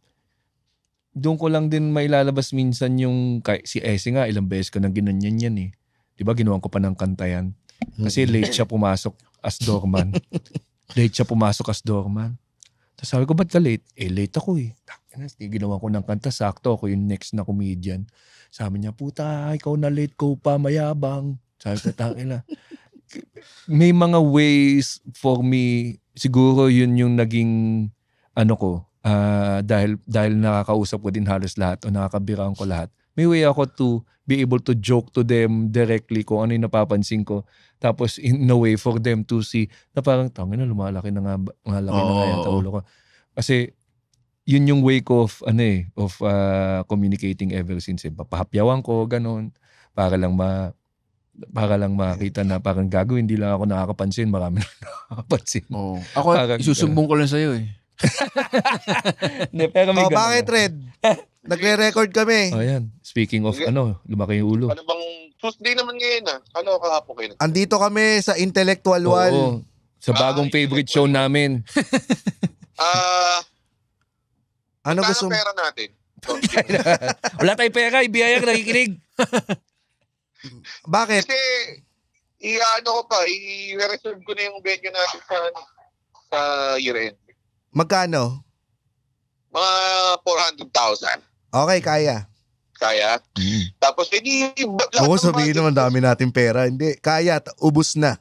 doon ko lang din mailalabas minsan yung si Essie nga, ilang beses ko nang ginanyan yan eh. Diba ginawan ko pa ng kanta yan? Kasi late siya pumasok as doorman. Tapos sabi ko, ba't ka late? Late ako eh. Ginawan ko ng kanta, sakto ako yung next na comedian. Sabi niya, puta, ikaw na late ko pa, mayabang. Sabi ko, tangina. May mga ways for me, siguro yun yung naging ko, dahil nakakausap ko din halos lahat o nakakabiraan ko lahat. May way ako to be able to joke to them directly kung ano yung napapansin ko. Tapos in a way for them to see na parang, tangina, lumalaki na nga yung ulo ko. Kasi yun yung way ko of communicating ever since. Papahapyawan ko, ganun. Para lang makita na parang gagawin, hindi lang ako nakakapansin, marami na nakakapansin. Ako, isusumbong ko lang sa'yo eh. Pero may bakit, Red? Nagre-record kami. Yan. Speaking of lumaki yung ulo. Ano bang Tuesday naman ngayon Ano kahapon kayo? Andito kami sa Intellectual Wall. Oo. Sa bagong favorite show namin. Ano gusto mo? Pera natin? Wala tayong pera, ibiyaya ka nakikinig. Bakit? Kasi, i-reserve ko na yung venue natin sa year-end. Magkano? Mga 400,000. Okay, kaya. Kaya? Tapos, Oo, sabihin naman dami natin pera. Hindi, kaya. Ubus na.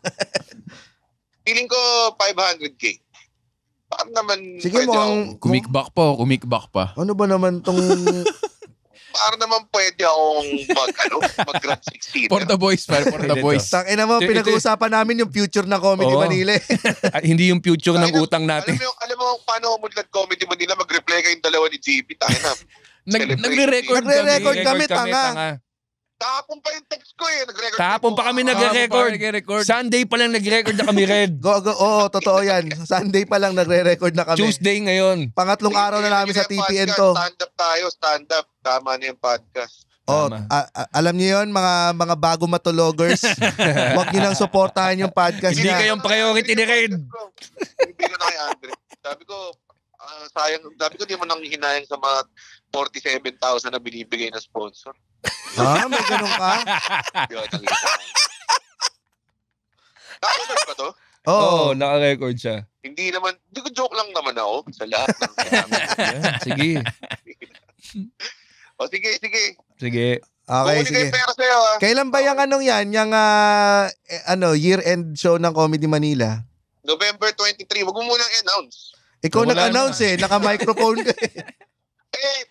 Feeling ko 500K. Parang naman... Sige mo ang... Kumikbak pa. Ano ba naman tong... Para naman pwede akong mag-Grand 16. For the boys. Tangina mo, pinag-uusapan namin yung future ng Comedy Manila. Hindi yung future ng utang natin. Alam mo paano umudlad Comedy Manila, mag-reply kayong dalawa ni JP. Tangina. Nagre-record kami, tanga. Kahapon pa yung text ko eh. Kahapon pa kami nagre-record. Sunday pa lang nagre-record na kami, Red. Oo, totoo yan. Sunday pa lang nagre-record na kami. Tuesday ngayon. Pangatlong araw na namin sa TPN to. Stand-up tayo, stand-up. Tama na yung podcast. Tama. Alam niyo yon mga bago matulogers. Huwag niyo nang suportahan yung podcast Hindi niya. kayong priority ni Red. Hindi ko na kay Andre. Sabi ko, sayang. Sabi ko, di mo nang hinayang sa mga 47,000 na binibigay na sponsor. May ganun ka? Yun, nakita ko. Nakasagot ba to? Oo, naka-record siya. Hindi ko joke lang naman ako sa lahat ng Yan, sige. O sige. Sige. Okay, Kukunin ko sige. yung pera sa'yo, ha? Kailan ba yung yung year-end show ng Comedy Manila? November 23. Wag mo munang announce. Ikaw Wala nag-announce naka-microphone ka.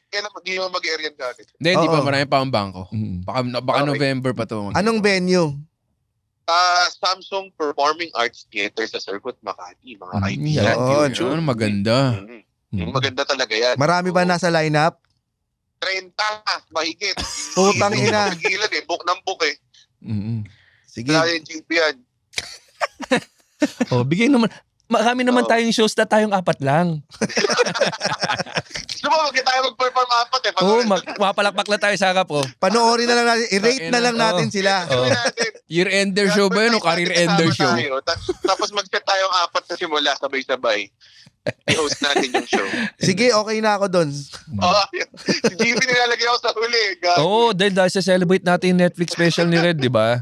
Kailan hindi mo mag-airyan ka agad. Hindi Oo. pa marami pa ang bangko. Baka Okay. November pa to. Anong venue? Samsung Performing Arts Theater sa Circuit Makati. Mga kaibigan. Yun. Ano maganda. Maganda talaga yan. Marami ba nasa lineup? 30, mahigit. Putang ina. Pigilan book ng book eh. Sige. Kaya yung GP yan. Bigay naman. Marami naman tayong shows na tayong 4 lang. Gusto mo, huwag tayo mag-perform 4 eh. Mapalakpak lang tayo sa harap, Panoorin na lang natin. I-rate na lang natin sila. Year-ender show ba yun o career-ender show? Tapos mag-set tayong 4 na simula, sabay-sabay. I-host natin yung show. Sige, okay na ako doon. Si GP nilalagay ako sa huli. Dahil sa celebrate natin yung Netflix special ni Red, di ba?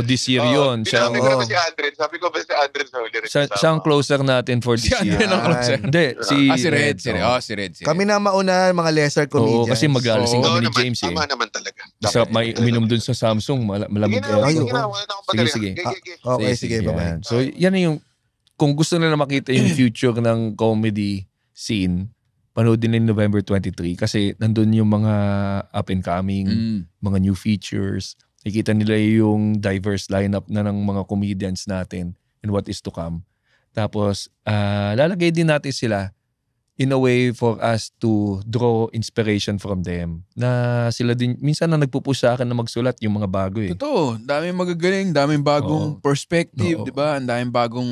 This year yun. Siya Sabi ko naman si Andren. Sabi ko ba si Andren sa huli? siya ang closer natin for this year. Andren ang closer. Hindi, Si Red. Si Red. Kami na mauna mga lesser comedians. Kasi mag-alasing Oo kami ni naman, James tama naman talaga. Sarap may uminom dun sa Samsung. Malamig. Sige. Okay, sige. Bye-bye. Yan. So, yan na yung, kung gusto nila makita yung future ng comedy scene, panoodin nila November 23 kasi nandun yung mga up and coming, mga new features. Nakikita nila yung diverse lineup na ng mga comedians natin and what is to come. Tapos, lalagay din natin sila in a way for us to draw inspiration from them. Na sila din, minsan na nagpupush sa akin na magsulat yung mga bago eh. Totoo. Daming magagaling, daming bagong perspective, di ba? Ang daming bagong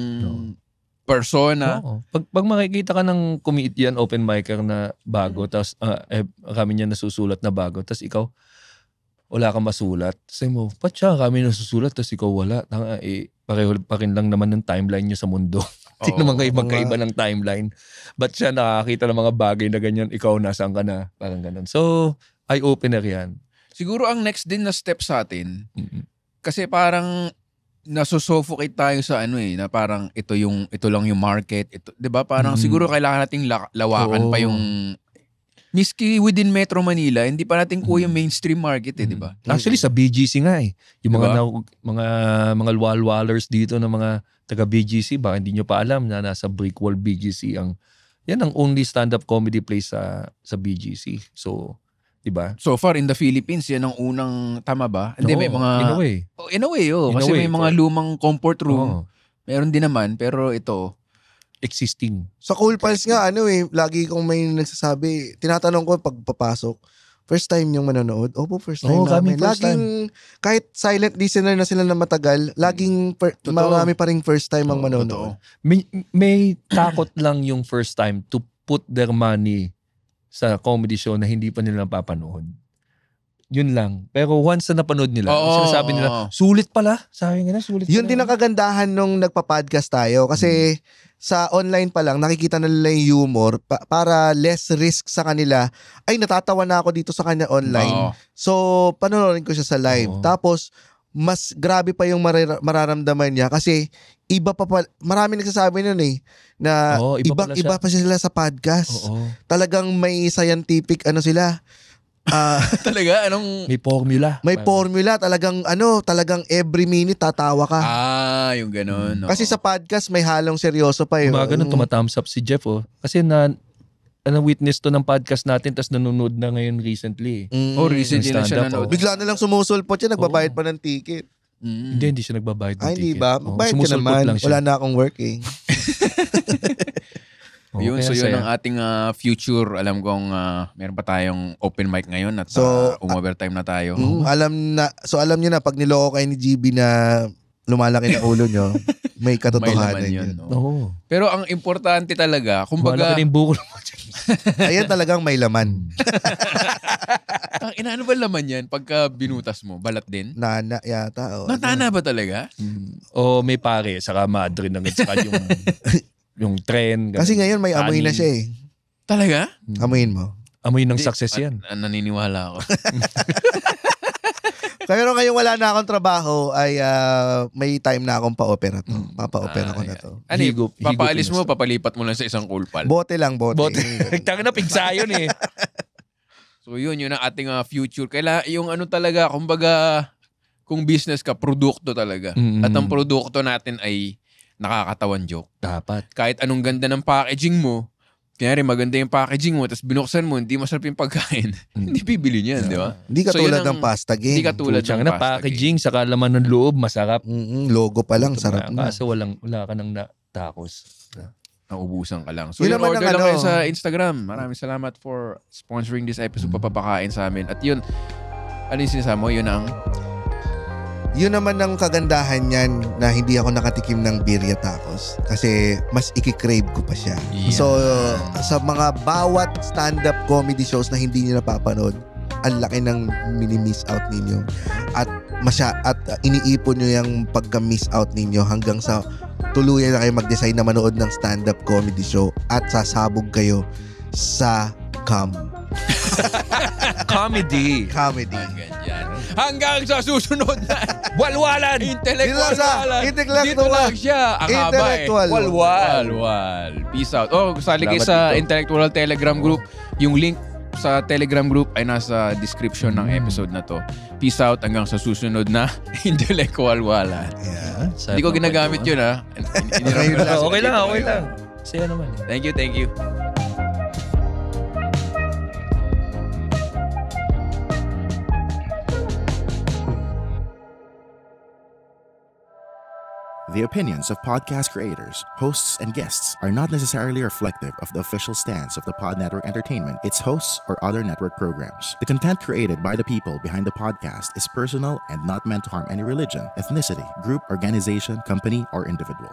persona. Oo. Pag makikita ka ng comedian, open micer na bago, tapos kami niya nasusulat na bago, tapos ikaw, wala kang masulat. Sabi mo, ba't siya kami nasusulat, tapos ikaw wala? Pareho pa rin lang naman ng timeline niyo sa mundo. Hindi naman kayo magkaiba ng timeline. Ba't siya nakakita ng mga bagay na ganyan, ikaw nasaan ka na? Parang ganun. So, eye-opener yan. Siguro ang next din na step sa atin, kasi parang nasusuffocate tayo sa na parang ito lang yung market. Ito, 'di ba? Parang siguro kailangan nating lawakan pa yung miski within Metro Manila, hindi pa natin kuha yung mainstream market 'di ba? Actually sa BGC nga yung Diba? mga walwalers dito na mga taga BGC, baka hindi nyo pa alam na nasa Brickwall BGC yan ang only stand-up comedy place sa BGC. So, 'di ba? So far in the Philippines, yan ang unang, tama ba? Hindi, may mga in a way. In a way, kasi may mga lumang comfort room. Meron din naman, pero ito existing. Sa Cool Pals nga, lagi kong may nagsasabi, tinatanong ko pag papasok, first time yung manonood? Opo, first time namin. Laging, kahit silent listener na sila na matagal, laging marami pa rin first time ang manonood. May takot lang yung first time to put their money sa comedy show na hindi pa nila papanood. Yun lang. Pero once na napanood nila, sinasabi nila, sulit pala. Sabi nga na, sulit Yun din ang kagandahan nung nagpa-podcast tayo. Kasi sa online pa lang, nakikita na nila yung humor para less risk sa kanila. Ay, natatawa na ako dito sa kanya online. So, panonoodin ko siya sa live. Tapos, mas grabe pa yung mararamdaman niya kasi iba pa marami nagsasabi nun na iba pa sila sa podcast. Talagang may scientific sila. Talaga? Anong? May formula. May formula. Talagang every minute tatawa ka. Yung ganun. Kasi sa podcast may halong seryoso pa yun. Mga ganun, tumathumbs up si Jeff. Kasi na-witness to ng podcast natin tapos nanonood na ngayon recently. Recently na siya nanonood. Bigla na lang sumusulpot siya, nagbabayad pa ng ticket. Hindi siya nagbabayad ng ticket. Hindi ba? Magbayad ka naman. Wala na akong work Yun, so yun ang ating future. Alam kong meron pa tayong open mic ngayon at overtime na tayo. Alam niyo na pag niloko kayo ni GB na lumalaki na ulo nyo, may katotohanan yun. Pero ang importante talaga, kumbaga, malaki na yung buko. Ayan talagang may laman. Ano ba laman yan pagka binutas mo? Balat din? Nana yata. O, Natana ba talaga? O may pare, saka madre na saka yung tren. Ganun. Kasi ngayon may amoy na Kanin. siya eh. Talaga? Amoyin mo. Amoy ng success yan. Naniniwala ako. Pero ngayon wala na akong trabaho ay may time na akong pa-opera to. Papa-opera ko na to. Ano, papaalis mo, papalipat mo lang sa isang coal-pal. Bote lang, bote. Tanga na, pigsa yun eh. So yun ang ating future. Kailangan yung ano talaga, kumbaga, kung business ka, produkto talaga. At ang produkto natin ay nakakatawan joke. Dapat. Kahit anong ganda ng packaging mo, kaya rin maganda yung packaging mo, tapos binuksan mo, hindi masarap yung pagkain, hindi bibili niyan, di ba? Hindi katulad ng pasta game. Hindi katulad ng na packaging, saka laman ng loob, masarap. Logo pa lang, sarap na. Kaso wala ka nang takos. Naubusan ka lang. So Yun yun, naman order ang lang kayo ano. sa Instagram. Maraming salamat for sponsoring this episode, papapakain sa amin. At yun, ano yung sinasama mo? Yun naman ang kagandahan niyan na hindi ako nakatikim ng birria tacos kasi mas iki-crave ko pa siya. Yeah. So, sa mga bawat stand-up comedy shows na hindi niyo napapanood, ang laki ng mini-miss out ninyo. At iniipon nyo yung pagka-miss out ninyo hanggang sa tuluyan na kayo mag-decide na manood ng stand-up comedy show at sasabog kayo sa Comedy. Hanggang sa susunod na Walwalan! Dito lang siya. Ang haba eh. Walwal. Peace out. Kasali kayo sa Intellectual Telegram Group. Yung link sa Telegram Group ay nasa description ng episode na to. Peace out hanggang sa susunod na Intellectual Wala. Yeah. Hindi ko ginagamit yun ha. Okay lang. Saya naman eh. Thank you. The opinions of podcast creators, hosts, and guests are not necessarily reflective of the official stance of the Pod Network Entertainment, its hosts, or other network programs. The content created by the people behind the podcast is personal and not meant to harm any religion, ethnicity, group, organization, company, or individual.